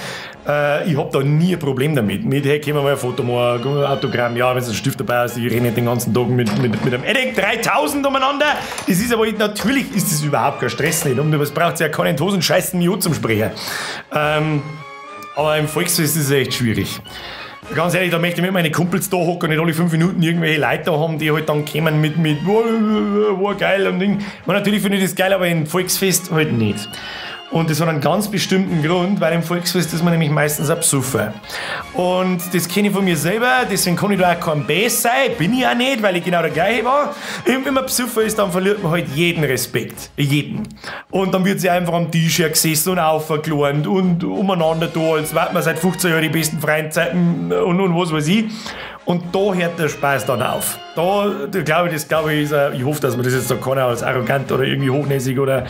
ich habe da nie ein Problem damit. Mit, hey, können wir mal ein Foto machen, ein Autogramm, ja, wenn es ein Stift dabei ist, ich renne nicht den ganzen Tag mit einem Edding 3000 umeinander. Das ist aber, natürlich ist das überhaupt kein Stress nicht. Und es braucht ja keine Hosen scheißen mich zum Sprechen. Aber im Volksfest ist es echt schwierig. Ganz ehrlich, da möchte ich mit meinen Kumpels da hocken und nicht alle 5 Minuten irgendwelche Leute da haben, die halt dann kommen mit wow, geil und Ding. Und natürlich finde ich das geil, aber im Volksfest halt nicht. Und das hat einen ganz bestimmten Grund, weil im Volksfest ist man nämlich meistens ein Psuffer. Und das kenne ich von mir selber, deswegen kann ich da auch kein Bass sein, bin ich auch nicht, weil ich genau der gleiche war. Wenn man Psuffer ist, dann verliert man halt jeden Respekt. Jeden. Und dann wird sie einfach am Tisch gesessen und aufgeklärt und umeinander da, als wäre man seit 15 Jahren die besten Freundzeiten und was weiß ich. Und da hört der Spaß dann auf. Da glaube ich, ich hoffe, dass man das jetzt da keiner als arrogant oder irgendwie hochnäsig oder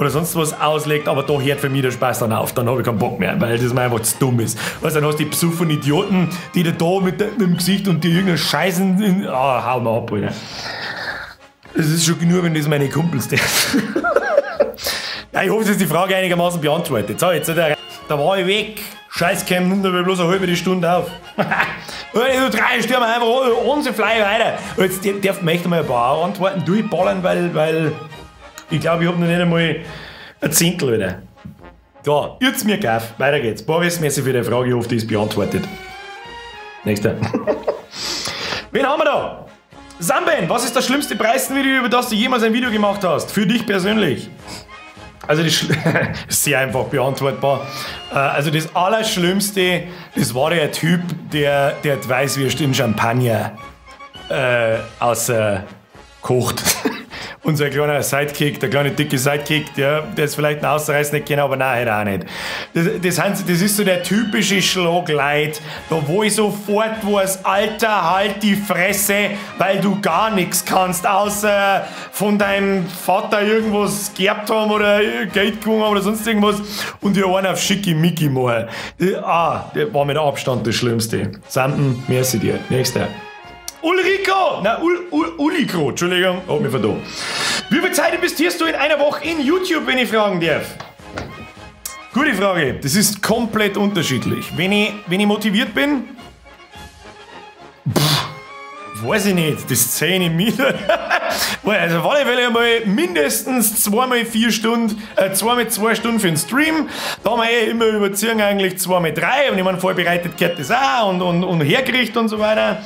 sonst was auslegt, aber da hört für mich der Spaß dann auf. Dann habe ich keinen Bock mehr, weil das mir einfach zu dumm ist. Weißt du, dann hast du die psuffen Idioten, die da mit dem Gesicht und die irgendeinen Scheißen, hau mal ab, Alter. Es ist schon genug, wenn das meine Kumpels tun. Ja, ich hoffe, dass die Frage einigermaßen beantwortet. So, jetzt da war ich weg. Scheiß, käme runter, weil bloß eine halbe Stunde auf. Du 3 stürmen einfach on the fly weiter. Jetzt möchte mal ein paar Antworten durchballern, weil ich glaube, ich habe noch nicht einmal ein Zehntel wieder. So, jetzt mir Gaff. Weiter geht's. Boris, merci für die Frage, ich hoffe, die ist beantwortet. Nächster. Wen haben wir da? Samben, was ist das schlimmste Preisvideo, über das du jemals ein Video gemacht hast? Für dich persönlich? Also das ist sehr einfach beantwortbar. Also das Allerschlimmste, das war der Typ, der die Weißwürst in Champagner kocht. Unser kleiner Sidekick, der kleine dicke Sidekick, der es vielleicht einen Ausreiß nicht kennt, aber nein, auch nicht. Das ist so der typische Schlagleit, da wo ich sofort weiß, Alter, halt die Fresse, weil du gar nichts kannst, außer von deinem Vater irgendwas geerbt haben oder Geld gewonnen haben oder sonst irgendwas und dir einen auf Schickimicki machen. Der war mit Abstand das Schlimmste. Samten, merci dir. Nächster. Ulriko! Nein, Ulikro, Entschuldigung, hab mich verdammt. Wie viel Zeit investierst du in einer Woche in YouTube, wenn ich fragen darf? Gute Frage. Das ist komplett unterschiedlich. Wenn ich motiviert bin, weiß ich nicht, das zähle ich mit. Also auf alle Fälle einmal mindestens 2x4 Stunden, 2x2 Stunden für den Stream. Da haben wir immer überziehen eigentlich 2x3 und ich meine, vorbereitet gehört das auch und hergerichtet und so weiter.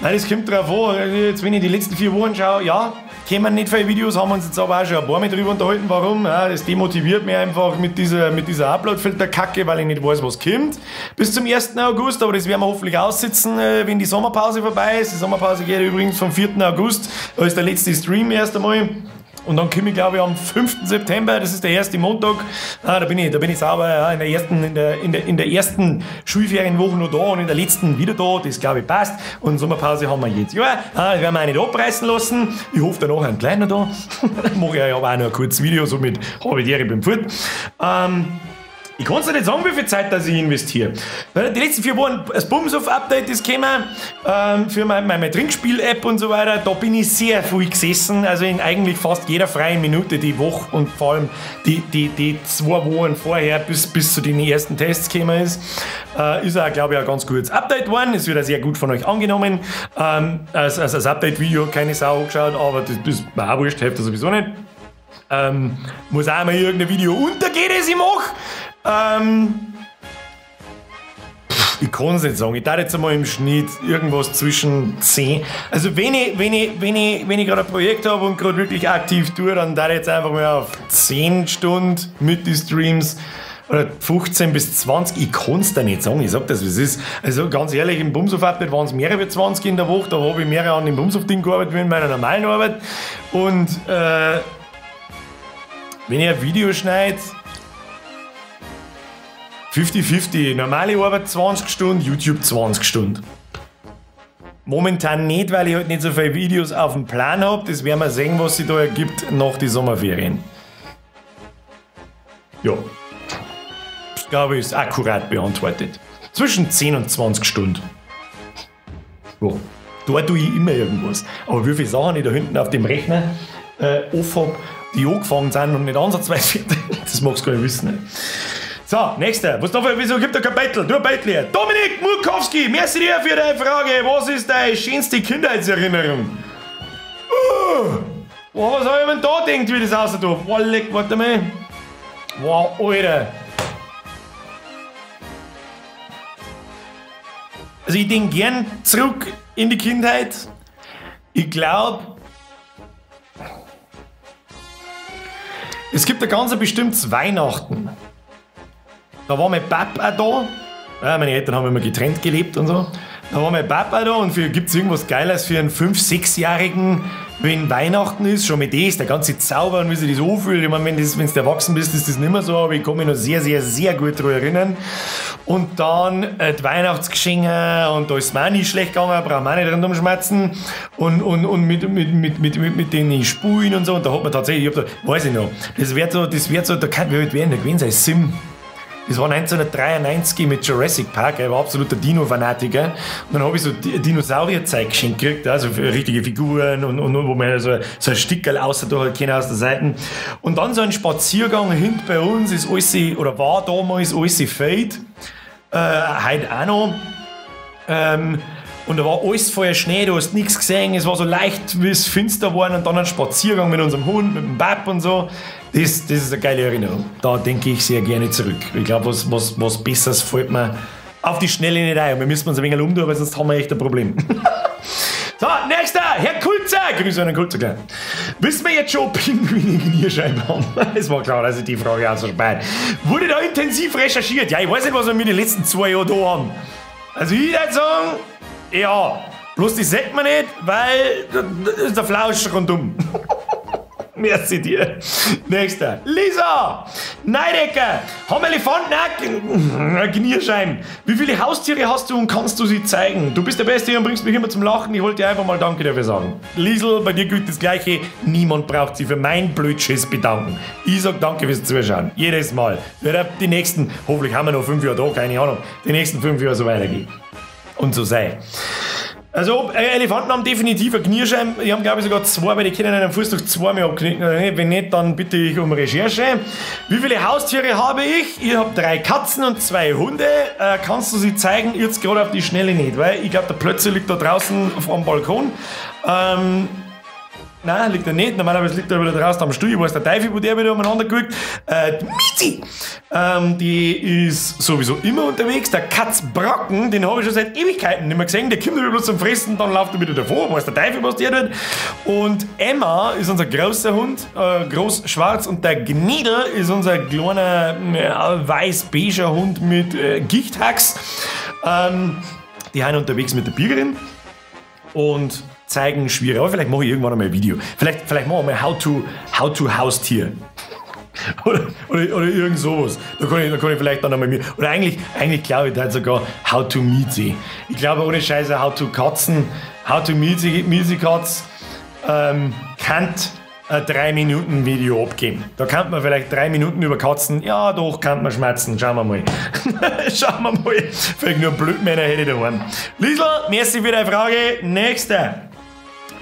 Nein, das kommt drauf an. Jetzt, wenn ich die letzten 4 Wochen schaue, ja, kämen nicht viele Videos, haben wir uns jetzt aber auch schon ein paar Mal drüber unterhalten, warum. Ja, das demotiviert mich einfach mit dieser Upload-Filter-Kacke, weil ich nicht weiß, was kommt. Bis zum 1. August, aber das werden wir hoffentlich aussitzen, wenn die Sommerpause vorbei ist. Die Sommerpause geht übrigens vom 4. August, da ist der letzte Stream erst einmal. Und dann komme ich, glaube ich, am 5. September, das ist der erste Montag, da bin ich sauber, ja, in der ersten Schulferienwoche noch da und in der letzten wieder da, das glaube ich passt. Und Sommerpause haben wir jetzt. Ja, das werden wir auch nicht abreißen lassen. Ich hoffe, danach einen kleinen da. Mache ich aber auch noch ein kurzes Video, so mit Habitäre beim Furt. Ich kann es nicht sagen, wie viel Zeit dass ich investiere. Die letzten 4 Wochen das Bumsoft-Update ist gekommen, für meine Trinkspiel-App und so weiter. Da bin ich sehr viel gesessen, also in eigentlich fast jeder freien Minute die Woche und vor allem die 2 Wochen vorher, bis zu den ersten Tests gekommen ist. Ist auch, glaube ich, ein ganz gutes Update geworden. Es wird auch sehr gut von euch angenommen. Als Update-Video keine Sau angeschaut, aber das ist mir auch wurscht, hilft das sowieso nicht. Muss auch mal irgendein Video untergehen, das ich mache. Ich kann es nicht sagen. Ich darf jetzt einmal im Schnitt irgendwas zwischen 10. Also wenn ich gerade ein Projekt habe und gerade wirklich aktiv tue, dann darf ich jetzt einfach mal auf 10 Stunden mit den Streams oder 15 bis 20. Ich kann es da nicht sagen. Ich sag das, wie es ist. Also ganz ehrlich, im Bumsoft-Update waren es mehrere wie 20 in der Woche. Da habe ich mehrere an dem Bumsoft-Ding gearbeitet wie in meiner normalen Arbeit. Und wenn ich ein Video schneide, 50-50, normale Arbeit 20 Stunden, YouTube 20 Stunden. Momentan nicht, weil ich halt nicht so viele Videos auf dem Plan habe. Das werden wir sehen, was sich da ergibt nach den Sommerferien. Ja, das glaube ich ist akkurat beantwortet. Zwischen 10 und 20 Stunden. Ja, da tue ich immer irgendwas. Aber wie viele Sachen ich da hinten auf dem Rechner offen habe, die angefangen sind und nicht ansatzweise fertig, das magst du gar nicht wissen. So, nächster. Wieso gibt er kein Battle? Du ein Battle hier. Dominik Murkowski, merci dir für deine Frage. Was ist deine schönste Kindheitserinnerung? Was habe ich denn da gedacht, wie das aussieht? Warte mal. Wow, Alter. Also ich denke gern zurück in die Kindheit. Ich glaube, Es gibt ein ganz bestimmtes Weihnachten. Da war mein Papa da. Ja, meine Eltern haben immer getrennt gelebt und so. Da war mein Papa da und gibt es irgendwas Geiles für einen 5-, 6-Jährigen, wenn Weihnachten ist, schon mit das, der ganze Zauber und wie sich das anfühlt. Ich meine, wenn du erwachsen bist, ist das nicht mehr so, aber ich kann mich noch sehr, sehr, sehr gut daran erinnern. Und dann die Weihnachtsgeschenke und da ist es mir auch nicht schlecht gegangen, braucht man auch nicht dran umschmerzen und mit den Spulen und so. Und da hat man tatsächlich, weiß ich noch, das wird so, da kann man gewesen sein, Sim. Das war 1993 mit Jurassic Park, er war absoluter Dino-Fanatiker. Und dann habe ich so Dinosaurier-Zeug geschenkt gekriegt, also für richtige Figuren und wo man so ein Stickerl außer da halt aus der Seite. Und dann so ein Spaziergang hinten bei uns ist alles, oder war damals alles Fade, heute auch noch. Und da war alles voller Schnee, du hast nichts gesehen, es war so leicht, wie es finster geworden und dann ein Spaziergang mit unserem Hund, mit dem Bab und so. Das ist eine geile Erinnerung. Da denke ich sehr gerne zurück. Ich glaube, was Besseres fällt mir auf die Schnelle nicht ein. Wir müssen uns ein wenig umtun, weil sonst haben wir echt ein Problem. So, nächster, Herr Kulzer. Grüße an den Kulzer, klar. Wissen wir jetzt schon, ob Pinguine Knierscheiben haben? Es war klar, dass ich die Frage auch so spät. Wurde da intensiv recherchiert? Ja, ich weiß nicht, was wir mit den letzten 2 Jahren da haben. Also ich würde sagen, ja. Bloß das sagt man nicht, weil das ist der Flausch rundum. Merci dir. Nächster. Lisa! Neidecker! Haben Elefanten auch Knierscheiben? Wie viele Haustiere hast du und kannst du sie zeigen? Du bist der Beste und bringst mich immer zum Lachen. Ich wollte dir einfach mal Danke dafür sagen. Liesel, bei dir gilt das Gleiche. Niemand braucht sich für mein Blödschiss bedanken. Ich sag Danke fürs Zuschauen. Jedes Mal. Wird die nächsten, hoffentlich haben wir noch 5 Jahre da, keine Ahnung, die nächsten 5 Jahre so weitergehen. Und so sei. Also, Elefanten haben definitiv eine Knierscheibe. Ich habe, glaube ich, sogar 2, weil die können einen Fuß durch 2 mehr abknicken. Wenn nicht, dann bitte ich um Recherche. Wie viele Haustiere habe ich? Ich habe 3 Katzen und 2 Hunde. Kannst du sie zeigen? Jetzt gerade auf die Schnelle nicht, weil ich glaube, der Plötze liegt da draußen am Balkon. Nein, liegt er nicht. Normalerweise liegt er wieder draußen am Stuhl. Ich weiß der Teufel, wo der wieder umeinander guckt. Die Mizi, die ist sowieso immer unterwegs. Der Katzbracken, den habe ich schon seit Ewigkeiten nicht mehr gesehen. Der kommt bloß zum Fressen, dann läuft er wieder davor. Weiß der Teufel, was der tut. Und Emma ist unser großer Hund, groß schwarz. Und der Gnidl ist unser kleiner weiß-beiger Hund mit Gichthax. Die sind unterwegs mit der Bürgerin. Und zeigen schwierig, aber vielleicht mache ich irgendwann einmal ein Video. Vielleicht machen wir mal How to Haustier. oder irgend sowas. Da kann ich vielleicht dann einmal mit. Oder eigentlich glaube ich da sogar How to Miezi. Ich glaube ohne Scheiße How to Katzen, How to Miezi Katz kann ein 3-Minuten-Video abgeben. Da kann man vielleicht 3 Minuten über Katzen, ja doch, kann man schmerzen. Schauen wir mal. Schauen wir mal. Vielleicht nur Blödmänner hätte ich daheim. Liesl, merci für deine Frage. Nächster.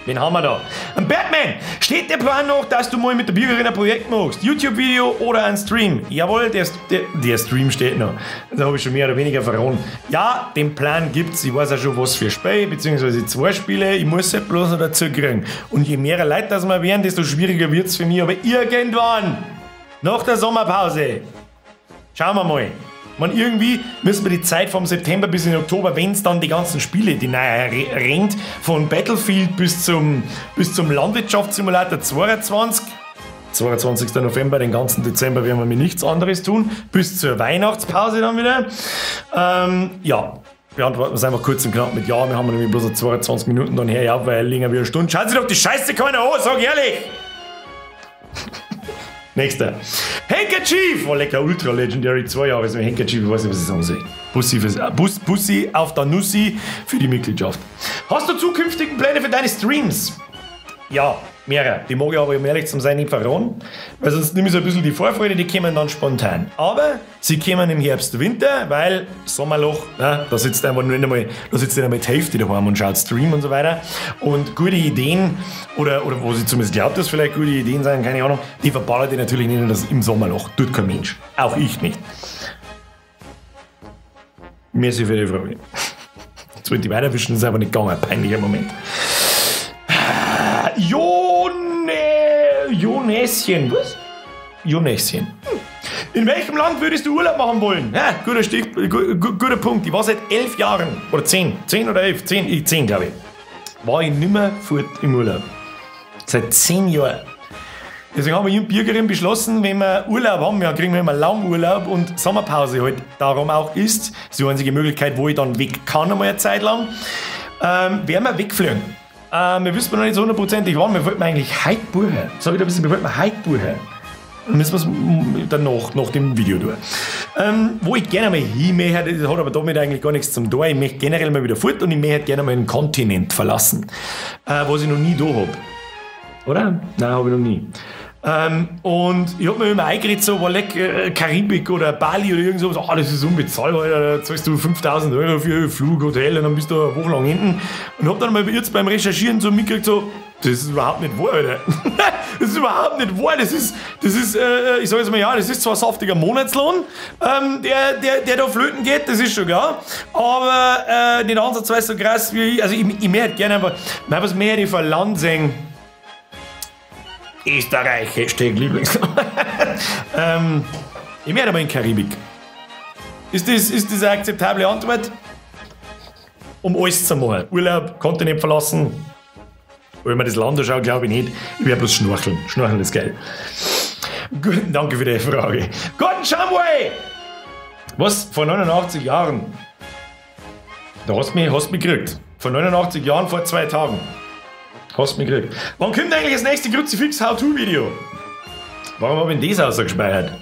Wen haben wir da? Ein Batman! Steht der Plan noch, dass du mal mit der Bürgerin ein Projekt machst? YouTube-Video oder ein Stream? Jawohl, der Stream steht noch. Da habe ich schon mehr oder weniger verraten. Ja, den Plan gibt's. Ich weiß auch schon, was für Spiele, beziehungsweise 2 Spiele. Ich muss es bloß noch dazu kriegen. Und je mehr Leute das wir werden, desto schwieriger wird's für mich. Aber irgendwann, nach der Sommerpause, schauen wir mal. Man, irgendwie müssen wir die Zeit vom September bis in Oktober, wenn es dann die ganzen Spiele, die nahe rennt, von Battlefield bis zum Landwirtschaftssimulator 22, 22. November, den ganzen Dezember werden wir mit nichts anderes tun, bis zur Weihnachtspause dann wieder. Ja, beantworten wir es einfach kurz und knapp mit Ja, wir haben nämlich bloß 22 Minuten dann her, ja, weil länger wie eine Stunde. Schaut sich doch die Scheiße keiner an, sag ehrlich! Nächster. Handkerchief! Oh, lecker, Ultra Legendary 2 Jahre. Also Handkerchief, ich weiß nicht, was ich sagen soll. Bussi auf der Nussi für die Mitgliedschaft. Hast du zukünftigen Pläne für deine Streams? Ja, mehrere. Die mag ich aber, um ehrlich zu sein, nicht verraten. Weil sonst nehme ich so ein bisschen die Vorfreude, die kommen dann spontan. Aber sie kommen im Herbst, Winter, weil Sommerloch, da sitzt einfach nur nicht einmal die Hälfte daheim und schaut Stream und so weiter. Und gute Ideen, oder wo sie zumindest glaubt, dass vielleicht gute Ideen sein, keine Ahnung, die verballert ihr natürlich nicht im Sommerloch. Tut kein Mensch. Auch ich nicht. Merci für die Frage. Jetzt wollte ich weiterwischen, das ist aber nicht gegangen. Ein peinlicher Moment. Jonäschen. Was? Jonäschen. In welchem Land würdest du Urlaub machen wollen? Ja, guter Punkt. Ich war seit 11 Jahren, oder 10 oder 11, 10 glaube ich, war ich nimmer fort im Urlaub. Seit 10 Jahren. Deswegen haben wir in Birgerin beschlossen, wenn wir Urlaub haben, ja, kriegen wir immer Langurlaub und Sommerpause halt darum auch ist. Das ist die einzige Möglichkeit, wo ich dann weg kann, einmal eine Zeit lang. Werden wir wegfliegen. Wir wissen noch nicht so hundertprozentig wann. Wir wollten eigentlich heute buchen. Sag ich da ein bisschen, wir wollten heute buchen. Dann müssen wir es dann nach dem Video tun. Wo ich gerne mal hin möchte, das hat aber damit eigentlich gar nichts zum tun. Ich möchte generell mal wieder fort und ich möchte gerne mal einen Kontinent verlassen. Was ich noch nie da habe. Oder? Nein, habe ich noch nie. Und ich habe mir immer eingeredet, so, Karibik oder Bali oder irgend sowas, das ist unbezahlbar, da zahlst du 5.000 Euro für Flug, Hotel und dann bist du eine Woche lang hinten. Und habe dann mal jetzt beim Recherchieren so mitgekriegt, so, das ist überhaupt nicht wahr, Alter. Das ist überhaupt nicht wahr, das ist ich sage jetzt mal, ja, das ist zwar ein saftiger Monatslohn, der da flöten geht, das ist schon klar, aber nicht ansatzweise so krass wie ich, also ich möchte gerne einfach, was möchte ich für ein Land sehen? Österreich, Hashtag Lieblingsland. Ich möchte aber in Karibik. Ist das eine akzeptable Antwort? Um alles zu machen. Urlaub, Kontinent verlassen. Wenn man das Land anschaut, glaube ich nicht. Ich werde bloß schnorcheln. Schnorcheln ist geil. Gut, danke für die Frage. Gordon Shumway! Was? Vor 89 Jahren? Da hast du mich gekriegt. Vor 89 Jahren, vor 2 Tagen. Hast du mich gekriegt. Wann kommt eigentlich das nächste Kruzifix-How-To-Video? Warum habe ich denn das ausgespeichert?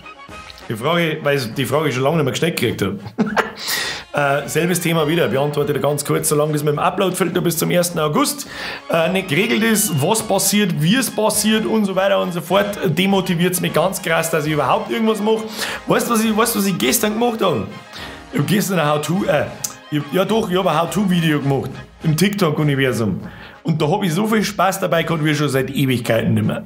Weil ich die Frage schon lange nicht mehr gestellt gekriegt habe. Selbes Thema wieder, beantworte ich ganz kurz, solange das mit dem Upload-Filter bis zum 1. August nicht geregelt ist, was passiert, wie es passiert und so weiter und so fort, demotiviert es mich ganz krass, dass ich überhaupt irgendwas mache. Weißt du, was ich gestern gemacht habe? Ich habe gestern ein How-To, ich habe ein How-To-Video gemacht im TikTok-Universum. Und da habe ich so viel Spaß dabei gehabt, wie schon seit Ewigkeiten nicht mehr.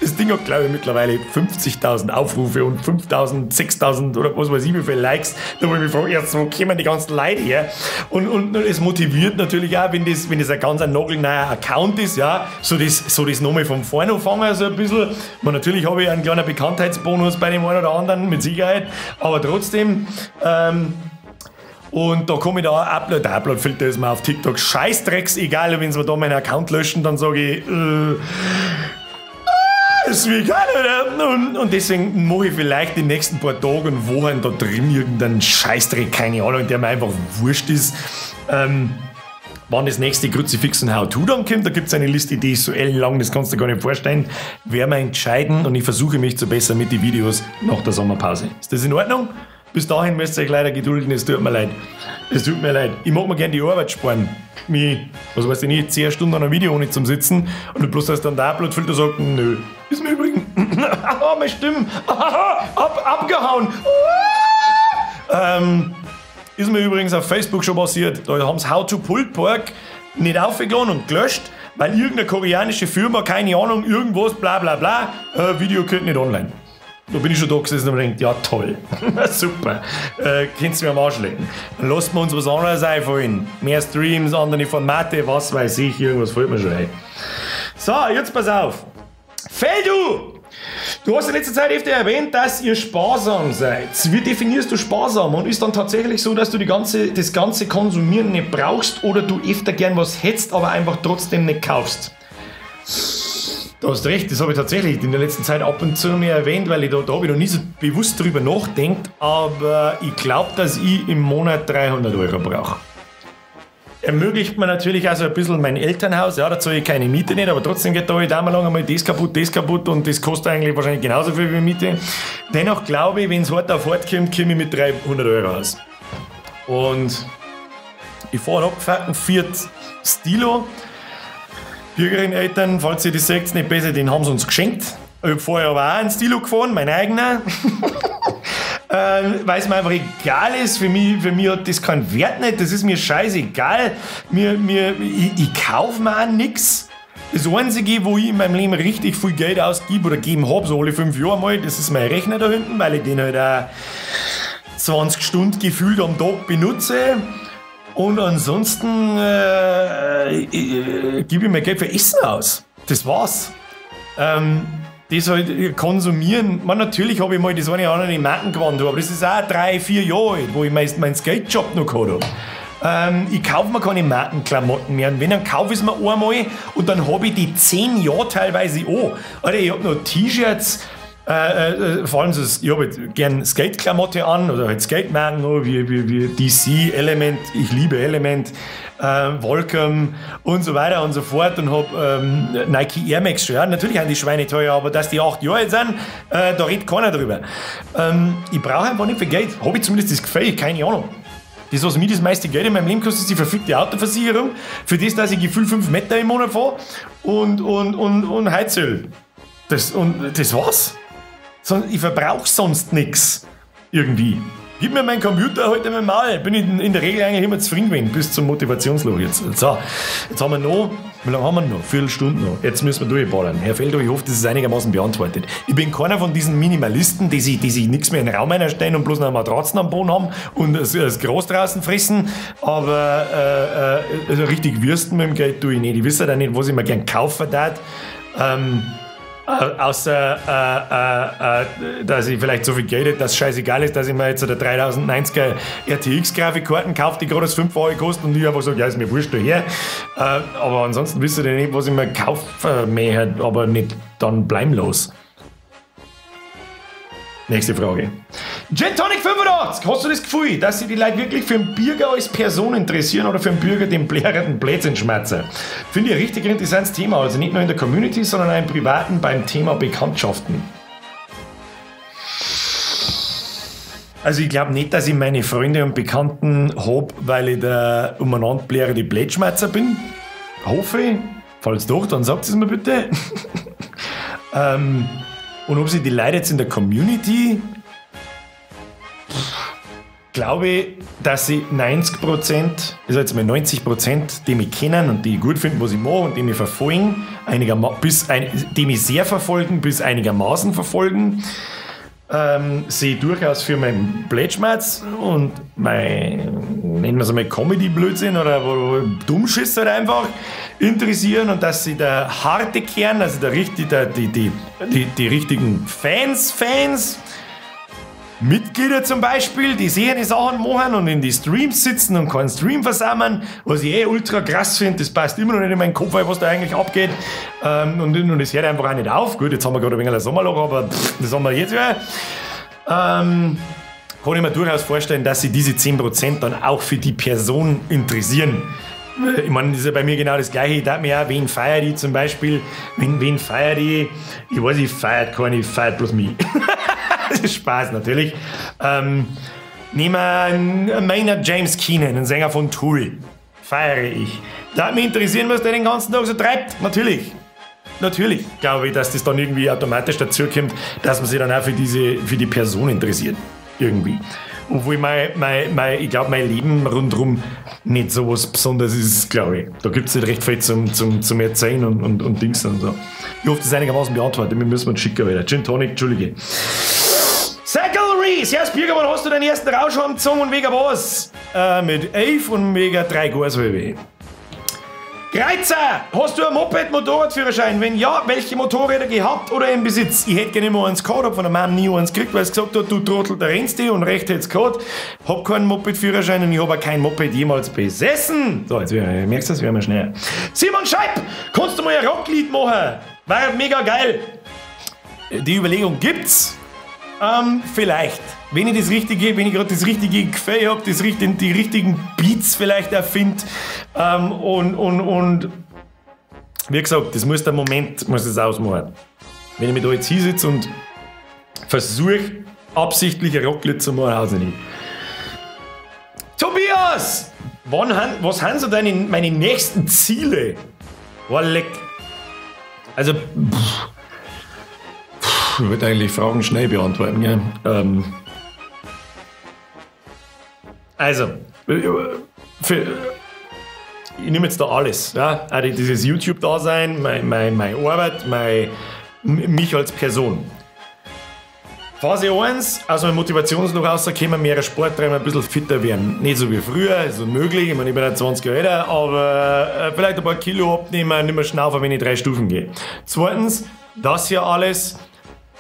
Das Ding hat, glaube ich, mittlerweile 50.000 Aufrufe und 5.000, 6.000 oder was weiß ich, wie viele Likes. Da habe ich mich gefragt, erst wo kommen die ganzen Leute her? Und es motiviert natürlich auch, wenn das ein ganz nagelneuer Account ist, ja, so das nochmal von vorne anfangen, so ein bisschen. Natürlich habe ich einen kleinen Bekanntheitsbonus bei dem einen oder anderen, mit Sicherheit, aber trotzdem, und da komme ich da, der Upload-Filter ist mir auf TikTok scheißdrecks, egal, wenn sie mir da meinen Account löschen, dann sage ich, ist wie geil, oder? Und deswegen mache ich vielleicht die nächsten paar Tage und Wochen da drin irgendeinen Scheißdreck, keine Ahnung, der mir einfach wurscht ist. Wann das nächste Kruzifix und How-To dann kommt, da gibt es eine Liste, die ist so ellenlang, das kannst du dir gar nicht vorstellen. Werden wir entscheiden und ich versuche mich zu bessern mit den Videos nach der Sommerpause. Ist das in Ordnung? Bis dahin müsst ihr euch leider gedulden, es tut mir leid. Es tut mir leid. Ich mag mir gerne die Arbeit sparen. Was weiß ich nicht, 10 Stunden an einem Video ohne zum Sitzen und bloß, dass dann der Upload-Filter sagt, nö. Ist mir übrigens, meine Stimme, abgehauen. Ist mir übrigens auf Facebook schon passiert. Da haben sie How to Pulled Pork nicht aufgeladen und gelöscht, weil irgendeine koreanische Firma, keine Ahnung, irgendwas, bla bla bla, Video geht nicht online. Da bin ich schon da gesessen und mir gedacht, ja toll, super, könntest du mir am Arsch lecken. Dann lassen wir uns was anderes einfallen. Mehr Streams, andere Formate, was weiß ich, irgendwas fällt mir schon ein. So, jetzt pass auf. Feldu! Du hast in letzter Zeit öfter erwähnt, dass ihr sparsam seid. Wie definierst du sparsam? Und ist dann tatsächlich so, dass du das ganze Konsumieren nicht brauchst oder du öfter gern was hättest, aber einfach trotzdem nicht kaufst? Du hast recht, das habe ich tatsächlich in der letzten Zeit ab und zu mehr erwähnt, weil da habe ich noch nie so bewusst drüber nachgedacht, aber ich glaube, dass ich im Monat 300 Euro brauche. Ermöglicht mir natürlich auch so ein bisschen mein Elternhaus, ja, da zahle ich keine Miete nicht, aber trotzdem geht da halt einmal lang einmal das kaputt und das kostet eigentlich wahrscheinlich genauso viel wie Miete. Dennoch glaube ich, wenn es hart auf hart kommt, komme ich mit 300 Euro aus. Und ich fahre einen abgefahrten Fiat Stilo. Bürgerin-Eltern, falls ihr das seht, nicht besser, den haben sie uns geschenkt. Ich habe vorher aber auch einen Stilo gefahren, mein eigener. Weil es mir einfach egal ist, für mich hat das keinen Wert nicht, das ist mir scheißegal. Ich kaufe mir auch nichts. Das Einzige, wo ich in meinem Leben richtig viel Geld ausgebe oder geben habe, so alle 5 Jahre mal, das ist mein Rechner da hinten, weil ich den halt auch 20 Stunden gefühlt am Tag benutze. Und ansonsten gebe ich mir Geld für Essen aus. Das war's. Das halt konsumieren. Man, natürlich habe ich mal das eine oder andere in Marken gewandt, aber das ist auch 3, 4 Jahre alt, wo ich meinen Skate-Job noch gehabt habe. Ich kaufe mir keine Markenklamotten mehr. Und wenn, dann kaufe ich es mir einmal und dann habe ich die 10 Jahre teilweise an. Alter, ich habe noch T-Shirts, vor allem so, ich habe halt gern Skate-Klamotte an oder halt Skate-Marken wie DC, Element, ich liebe Element, Volcom und so weiter und so fort und habe Nike Air Max schon. Ja, natürlich sind die Schweine teuer, aber dass die 8 Jahre alt sind, da redet keiner drüber. Ich brauche einfach nicht viel Geld. Habe ich zumindest das Gefühl, keine Ahnung. Das, was mir das meiste Geld in meinem Leben kostet, ist die verfickte Autoversicherung. Für das, dass ich gefühlt 5 Meter im Monat fahre und Heizöl. Das war's. Ich verbrauche sonst nichts. Irgendwie. Gib mir meinen Computer heute mal. Bin ich in der Regel eigentlich immer zufrieden gewesen, bis zum Motivationsloch jetzt. So, jetzt haben wir noch, wie lange haben wir noch? Viertelstunde noch. Jetzt müssen wir durchballern. Herr Felder, ich hoffe, das ist einigermaßen beantwortet. Ich bin keiner von diesen Minimalisten, die sich nichts mehr in den Raum einstellen und bloß noch Matratzen am Boden haben und das Gras draußen fressen. Aber also richtig Würsten mit dem Geld tue ich nicht. Ich weiß ja nicht, was ich mir gern kaufen darf. Außer, dass ich vielleicht so viel Geld hätte, dass es scheißegal ist, dass ich mir jetzt eine 3090er RTX-Grafikkarten kaufe, die gerade das 5 Euro kosten und ich einfach sage, ja, ist mir wurscht, daher. Aber ansonsten wisst ihr nicht, was ich mir kaufe, mehr, aber nicht dann bleiblos. Nächste Frage. Gin Tonic 85, hast du das Gefühl, dass sich die Leute wirklich für einen Bürger als Person interessieren oder für einen Bürger den blärenden Blödsinn schmerzen? Finde ich ein richtig interessantes Thema, also nicht nur in der Community, sondern auch im Privaten beim Thema Bekanntschaften. Also ich glaube nicht, dass ich meine Freunde und Bekannten habe, weil ich der umeinander blärende Blödschmerzer bin. Hoffe ich. Falls doch, dann sagt es mir bitte. Und ob sie die Leute jetzt in der Community, glaube ich, dass sie 90%, also jetzt mal 90%, die mich kennen und die gut finden, was ich mache und die mich verfolgen, die mich sehr verfolgen, bis einigermaßen verfolgen, sie durchaus für meinen Blödschmerz und nennen wir es einmal Comedy-Blödsinn oder Dummschiss halt einfach interessieren und dass sie der harte Kern, also die richtigen Fans, Mitglieder zum Beispiel, die sehen die Sachen machen und in die Streams sitzen und keinen Stream versammeln, was ich ultra krass finde, das passt immer noch nicht in meinen Kopf, was da eigentlich abgeht. Und das hört einfach auch nicht auf. Gut, jetzt haben wir gerade ein wenig ein Sommerloch, aber das haben wir jetzt wieder. Kann ich mir durchaus vorstellen, dass sich diese 10% dann auch für die Person interessieren. Ich meine, das ist ja bei mir genau das Gleiche. Ich dachte mir auch, wen feiert die zum Beispiel? Wen feiert die? Ich weiß, ich feiert keinen, ich feiert bloß mich. Das ist Spaß natürlich. Nehmen wir Maynard James Keenan, einen Sänger von Tool. Feiere ich. Da mich interessieren, was der den ganzen Tag so treibt. Natürlich. Natürlich glaube ich, dass das dann irgendwie automatisch dazu kommt, dass man sich dann auch für die Person interessiert. Irgendwie. Obwohl ich glaube, mein Leben rundherum nicht so was Besonderes ist, glaube ich. Da gibt es nicht recht viel zum Erzählen und Dings und so. Ich hoffe, das ist einigermaßen beantwortet. Wir müssen uns schicken wieder. Gin Tonic, Entschuldige. Cycle Reese, ja, Spieger, wann hast du deinen ersten Rausch gezogen und wegen was? Mit 11 und wegen 3 Gaswölbe. Kreuzer, hast du ein Moped-Motorradführerschein? Wenn ja, welche Motorräder gehabt oder im Besitz? Ich hätte gerne mal eins gehabt, hab von der Mama nie eins gekriegt, weil sie gesagt hat, du Trottel, da rennst du und recht hätt's gehabt. Hab keinen Moped-Führerschein und ich habe auch kein Moped jemals besessen. So, jetzt merkst du, das werden wir schneller. Simon Scheib, kannst du mal ein Rocklied machen? War mega geil. Die Überlegung gibt's. Vielleicht. Wenn ich gerade das richtige Gefühl habe, die richtigen Beats vielleicht erfinde und wie gesagt, das muss der Moment es ausmachen. Wenn ich mich da jetzt hinsitze und versuche, absichtlich ein Rocklied zu machen, also nicht. Tobias! Was sind so meine nächsten Ziele? Oh, leck. Also, ich würde eigentlich Fragen schnell beantworten. Ja. Also, ich nehme jetzt da alles. Ja? Also dieses YouTube-Dasein, meine Arbeit, mich als Person. Phase 1, aus meinem Motivationsloch rauskommen, mehr Sport treiben, ein bisschen fitter werden. Nicht so wie früher, ist möglich, ich meine, ich bin ja 20 Jahre älter, aber vielleicht ein paar Kilo abnehmen, nicht mehr schnaufen, wenn ich 3 Stufen gehe. Zweitens, das hier alles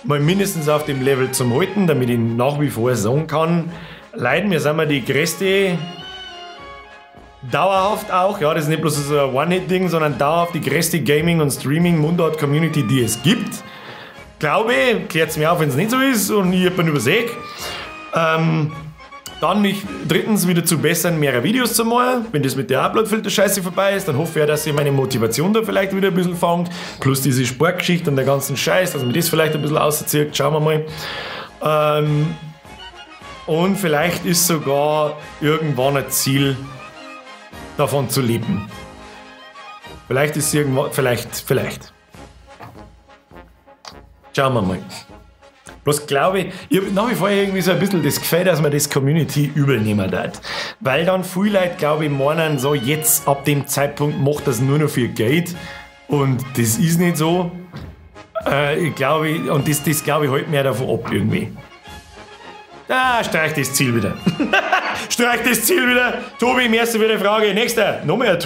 mal mindestens auf dem Level zum halten, damit ich nach wie vor sagen kann, Leute, wir sind mal die größte dauerhaft auch, ja, das ist nicht bloß so ein One-Hit-Ding, sondern dauerhaft die größte Gaming- und Streaming-Mundart-Community, die es gibt. Glaube, klärt es mir auf, wenn es nicht so ist und ich jemanden übersehe. Dann mich drittens wieder zu bessern, mehrere Videos zu machen. Wenn das mit der Upload-Filter-Scheiße vorbei ist, dann hoffe ich, dass ihr meine Motivation da vielleicht wieder ein bisschen fangt. Plus diese Sportgeschichte und der ganzen Scheiß, dass mir das vielleicht ein bisschen auszieht. Schauen wir mal. Und vielleicht ist sogar irgendwann ein Ziel, davon zu leben. Vielleicht ist es irgendwann, vielleicht. Schauen wir mal. Bloß glaube ich habe nach wie vor irgendwie so ein bisschen das Gefühl, dass man das Community übernehmen darf. Weil dann viele Leute, glaube ich, meinen, so jetzt ab dem Zeitpunkt macht das nur noch für Geld. Und das ist nicht so. Ich glaube, und das glaube ich halt mehr davon ab irgendwie. Streich das Ziel wieder. Streich das Ziel wieder. Tobi, merci für die Frage. Nächster. Noch mehr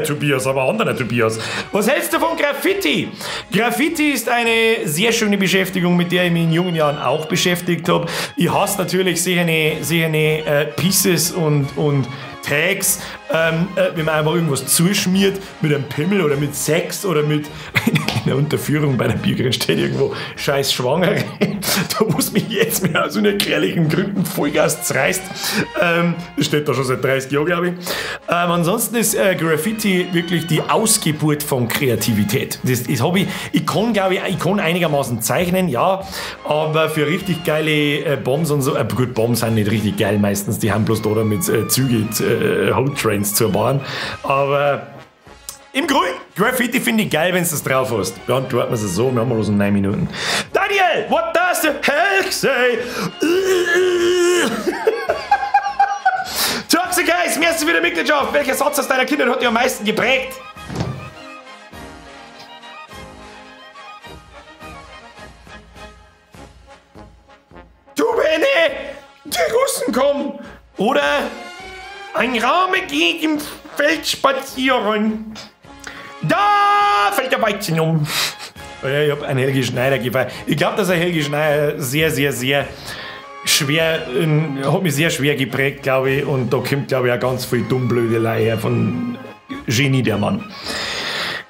Tobias, aber anderer Tobias. Was hältst du von Graffiti? Graffiti ist eine sehr schöne Beschäftigung, mit der ich mich in jungen Jahren auch beschäftigt habe. Ich hasse natürlich sehr eine Pieces und Tags, wenn man einfach irgendwas zuschmiert mit einem Pimmel oder mit Sex oder mit in der Unterführung bei der Bürgerin steht irgendwo scheiß Schwangere. Da muss mich jetzt mehr aus unerklärlichen Gründen Vollgas zerreißt. Das steht da schon seit 30 Jahren, glaube ich. Ansonsten ist Graffiti wirklich die Ausgeburt von Kreativität. Das habe ich. Ich kann einigermaßen zeichnen, ja, aber für richtig geile Bombs und so, gut, Bombs sind nicht richtig geil meistens, die haben bloß da damit Züge, Trains zu bauen. Aber im Grunde, Graffiti finde ich geil, wenn du das drauf hast. Beantworten wir es so, wir haben bloß 9 Minuten. Daniel, what does the hell say? Toxic Guys, merci für die Mitgliedschaft. Welcher Satz aus deiner Kindheit hat dich am meisten geprägt? Du Bene, die Russen kommen. Oder ein Rame geht im Feld spazieren. Da fällt der Weizen um. Ja, ich habe einen Helge Schneider gefallen. Ich glaube, dass ein Helge Schneider sehr, sehr, sehr schwer, hat mich sehr schwer geprägt, glaube ich. Und da kommt, glaube ich, auch ganz viel Dummblödelei her von Genie, der Mann.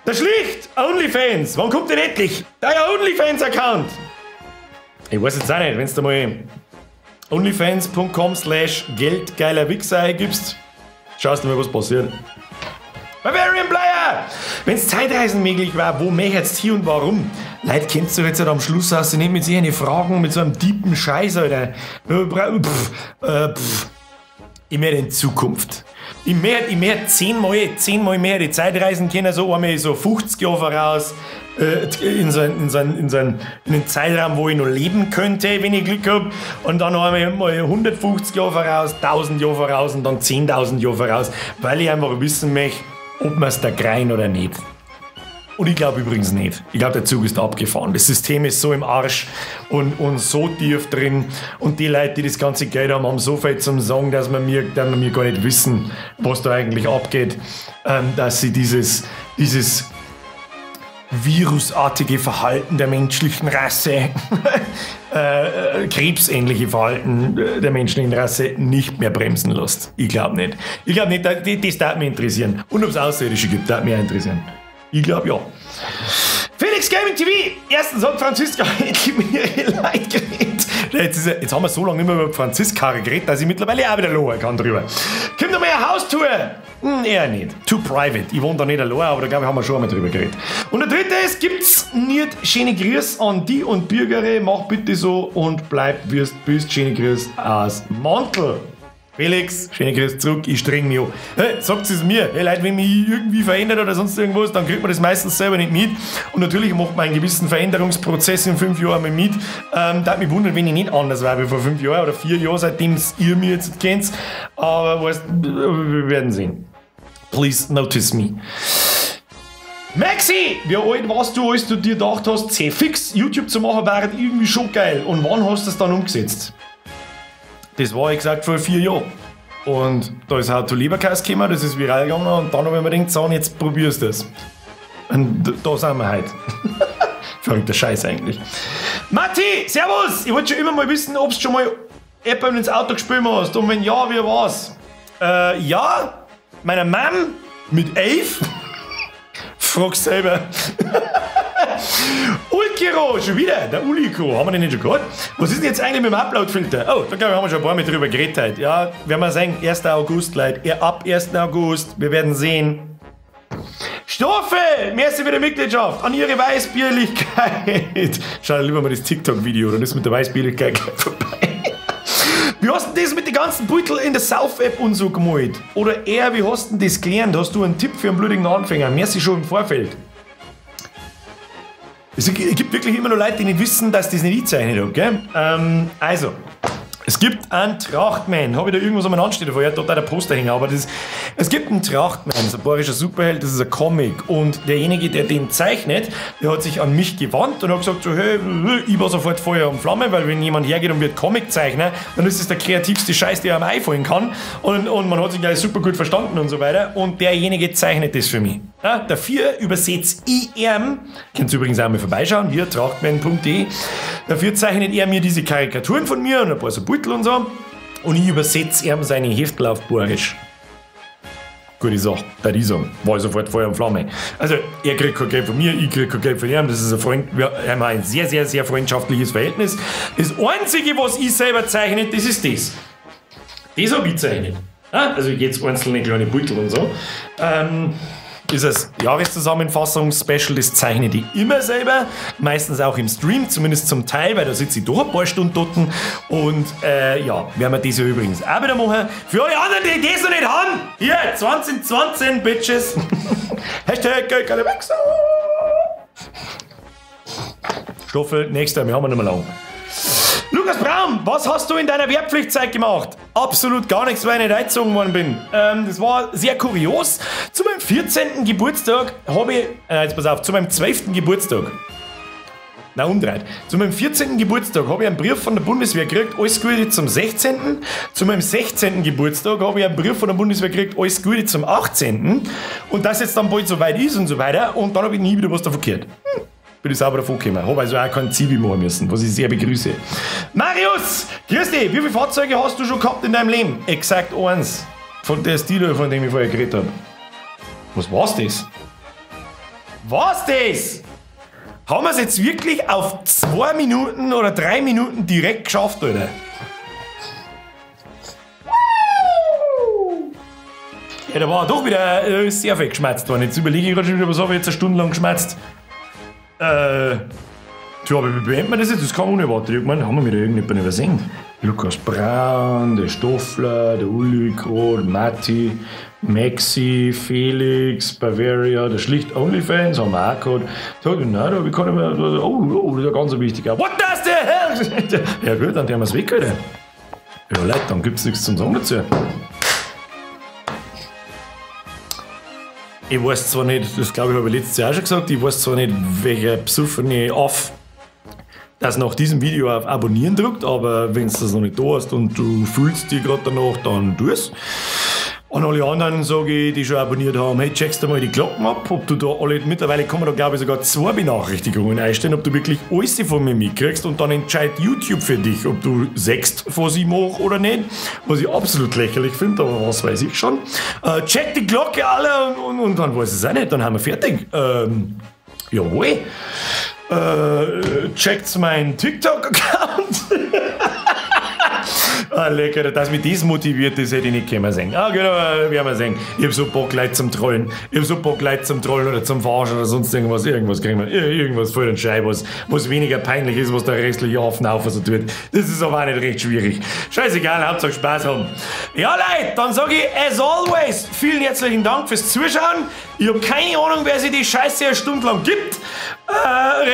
Der Schlicht, OnlyFans. Wann kommt denn endlich dein OnlyFans-Account? Ich weiß jetzt auch nicht, wenn du mal onlyfans.com/geldgeilerwichser eingibst, schaust du mal, was passiert. Bavarian Player! Wenn es Zeitreisen möglich war, wo möchtest du hier und warum? Leute, kennst du jetzt halt am Schluss aus, sie nehmen mit sich eine Fragen mit so einem tiefen Scheiß, Alter. Ich möchte in Zukunft. Ich möchte 10 mehr die Zeitreisen können, so einmal so 50 Jahre voraus, in einen Zeitraum, wo ich noch leben könnte, wenn ich Glück habe. Und dann einmal 150 Jahre voraus, 1000 Jahre voraus und dann 10.000 Jahre voraus, weil ich einfach wissen möchte, ob wir es da kreien oder nicht. Und ich glaube übrigens nicht. Ich glaube, der Zug ist abgefahren. Das System ist so im Arsch und so tief drin. Und die Leute, die das ganze Geld haben, haben so viel zum Sagen, dass wir gar nicht wissen, was da eigentlich abgeht. Dass sie dieses virusartige Verhalten der menschlichen Rasse, krebsähnliche Verhalten der menschlichen Rasse nicht mehr bremsen lässt. Ich glaube nicht. Ich glaube nicht, das darf mich interessieren. Und ob es Außerirdische gibt, darf mich auch interessieren. Ich glaube ja. Felix Gaming TV! Erstens hat Franziska endlich mit ihre Leute geredet. Jetzt haben wir so lange nicht mehr über Franziska geredet, dass ich mittlerweile auch wieder lachen kann drüber. Kommt noch mal eine Haustour? Eher nicht. Too private. Ich wohne da nicht allein, aber da glaube ich, haben wir schon einmal drüber geredet. Und der dritte ist, gibt's nicht schöne Grüße an die und Bürgere, mach bitte so und bleib bist schöne Grüße aus Mantel. Felix, schöne Grüße zurück, ich streng mich an. Hey, sagt es mir, hey Leute, wenn mich irgendwie verändert oder sonst irgendwas, dann kriegt man das meistens selber nicht mit. Und natürlich macht man einen gewissen Veränderungsprozess in 5 Jahren mal mit. Darf mich wundern, wenn ich nicht anders war wie vor 5 Jahren oder 4 Jahren, seitdem ihr mich jetzt kennt. Aber wir werden sehen. Please notice me. Maxi, wie alt warst du, als du dir gedacht hast, fix YouTube zu machen, wäre irgendwie schon geil. Und wann hast du es dann umgesetzt? Das war, wie gesagt, vor 4 Jahren. Und da ist How to Leberkäse gekommen, das ist viral gegangen und dann habe ich mir gedacht, so, jetzt probierst du das. Und da sind wir heute. Verrückter Scheiß eigentlich. Matti, servus! Ich wollte schon immer mal wissen, ob du schon mal Apple ins Auto gespielt hast und wenn ja, wie war's? Ja, meiner Mom mit 11. Frag's selber. Ulkiro, schon wieder, der Uliko, haben wir den nicht schon gehabt? Was ist denn jetzt eigentlich mit dem Upload-Filter? Oh, da glaube ich, haben wir schon ein paar Mal drüber geredet heute. Ja, werden wir sagen, 1. August, Leute. Ab 1. August, wir werden sehen. Stoffe, merci für die Mitgliedschaft, an ihre Weißbierlichkeit. Schau lieber mal das TikTok-Video, dann ist mit der Weißbierlichkeit gleich vorbei. Wie hast du das mit den ganzen Beutel in der South-App und so gemalt? Oder eher, wie hast du das gelernt? Hast du einen Tipp für einen blutigen Anfänger? Merci schon im Vorfeld. Es gibt wirklich immer noch Leute, die nicht wissen, dass das nicht eingezeichnet habe, gell? Also, es gibt einen Trachtmann. Habe ich da irgendwas am Anstehen davor? Ja, da der Posterhänger. Aber es gibt einen Trachtmann, das ist ein bayerischer Superheld, das ist ein Comic. Und derjenige, der den zeichnet, der hat sich an mich gewandt und hat gesagt so, hey, ich war sofort Feuer und Flamme, weil wenn jemand hergeht und wird Comic zeichnen, dann ist es der kreativste Scheiß, der einem einfallen kann. Und man hat sich gleich super gut verstanden und so weiter. Und derjenige zeichnet das für mich. Ja, dafür übersetzt IRM, könnt ihr übrigens auch mal vorbeischauen, hier trachtmann.de. Dafür zeichnet er mir diese Karikaturen von mir und ein paar so Beutel und so. Und ich übersetze ihm seine Heftel auf Bayerisch. Gute Sache, da die sagen, war sofort Feuer und Flamme. Also, er kriegt kein Geld von mir, ich krieg kein Geld von ihm. Das ist ein Freund, wir haben ein sehr, sehr, sehr freundschaftliches Verhältnis. Das Einzige, was ich selber zeichne, das ist das. Das habe ich gezeichnet. Ja, also jetzt einzelne kleine Beutel und so. Ist das Jahreszusammenfassungs-Special, das zeichne ich immer selber, meistens auch im Stream, zumindest zum Teil, weil da sitze ich doch ein paar Stunden dort. Und ja, werden wir das ja übrigens auch wieder machen. Für alle anderen, die das noch nicht haben, hier, 2020, Bitches. Hashtag keine Wechsel. Stoffel, nächster, wir haben nicht mehr lang. Lukas Braun, was hast du in deiner Wehrpflichtzeit gemacht? Absolut gar nichts, weil ich nicht eingezogen worden bin. Das war sehr kurios. Zu meinem 14. Geburtstag habe ich, jetzt pass auf, zu meinem 12. Geburtstag, na umdreht, zu meinem 14. Geburtstag habe ich einen Brief von der Bundeswehr gekriegt, alles Gute zum 16. Zu meinem 16. Geburtstag habe ich einen Brief von der Bundeswehr gekriegt, alles Gute zum 18. Und das jetzt dann bald so weit ist und so weiter und dann habe ich nie wieder was davon gehört. Bin ich sauber davon gekommen. Habe also auch kein Zivi machen müssen, was ich sehr begrüße. Marius, grüß dich. Wie viele Fahrzeuge hast du schon gehabt in deinem Leben? Exakt eins. Von der Stilo, von dem ich vorher geredet habe. Was war's das? Was das? Haben wir es jetzt wirklich auf 2 Minuten oder 3 Minuten direkt geschafft, Alter? Ja, da war doch wieder sehr viel geschmatzt worden. Jetzt überlege ich gerade schon wieder, was habe ich jetzt 1 Stunde lang geschmatzt? Tja, aber wie beenden wir das jetzt? Das kam unerwartet. Irgendwann haben wir wieder irgendjemanden übersehen. Lukas Braun, der Stoffler, der Ulriko, der Matti, Maxi, Felix, Bavaria, der schlicht Onlyfans haben wir auch gehabt. Da, wie kann ich mir, oh, das ist ein ganz wichtiger. What does the hell? Ja gut, dann haben wir es weg, Alter. Ja Leute, dann gibt es nichts zum Sagen dazu. Ich weiß zwar nicht, das glaube ich habe ich letztes Jahr auch schon gesagt, ich weiß zwar nicht, welcher Besoffene auf das nach diesem Video auf Abonnieren drückt, aber wenn du das noch nicht da hast und du fühlst dich gerade danach, dann tu es. An alle anderen sage ich, die schon abonniert haben, hey, checkst du mal die Glocken ab, ob du da alle, mittlerweile kann man da glaube ich sogar 2 Benachrichtigungen einstellen, ob du wirklich alles von mir mitkriegst und dann entscheidet YouTube für dich, ob du 6 von 7 hoch oder nicht, was ich absolut lächerlich finde, aber was weiß ich schon. Check die Glocke alle und dann weiß ich es auch nicht, dann haben wir fertig. Jawohl. Checkt meinen TikTok-Account. Ah, lecker, dass mich das motiviert, das hätte ich nicht können sehen. Ah, genau, werden wir sehen. Ich hab so Bock, Leute zum Trollen. Oder zum Verarschen oder sonst irgendwas. Irgendwas kriegen wir. Irgendwas voll den Schei, was weniger peinlich ist, was der restliche Haufen auf so tut. Das ist aber auch nicht recht schwierig. Scheißegal, Hauptsache Spaß haben. Ja, Leute, dann sage ich, as always, vielen herzlichen Dank fürs Zuschauen. Ich habe keine Ahnung, wer sich die Scheiße 1 Stunde lang gibt.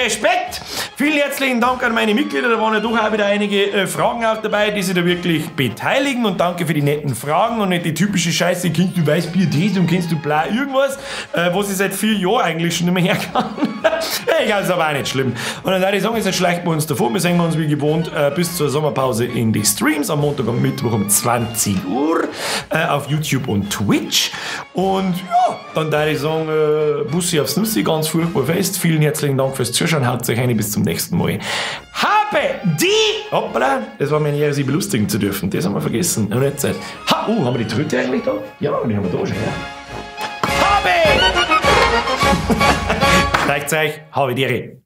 Respekt. Vielen herzlichen Dank an meine Mitglieder. Da waren ja doch auch wieder einige Fragen auch dabei, die sich da wirklich beteiligen. Und danke für die netten Fragen und nicht die typische Scheiße, kennst du Weißbier das und kennst du bla irgendwas, was ich seit 4 Jahren eigentlich schon nicht mehr her kann. Egal, ist aber auch nicht schlimm. Und dann würde ich sagen, jetzt schleicht wir uns davor. Wir sehen uns wie gewohnt bis zur Sommerpause in die Streams am Montag und Mittwoch um 20 Uhr auf YouTube und Twitch. Und ja, dann würde ich sagen, Bussi aufs Nussi, ganz furchtbar fest. Vielen herzlichen Dank fürs Zuschauen. Haut euch rein, bis zum nächsten Mal. habe die... Hoppala, das war mir eine Ehre, Sie belustigen zu dürfen. Das haben wir vergessen. Und jetzt, haben wir die Tröte eigentlich da? Ja, die haben wir da schon, ja. Habe! Zeigt's euch, habe die Ehre.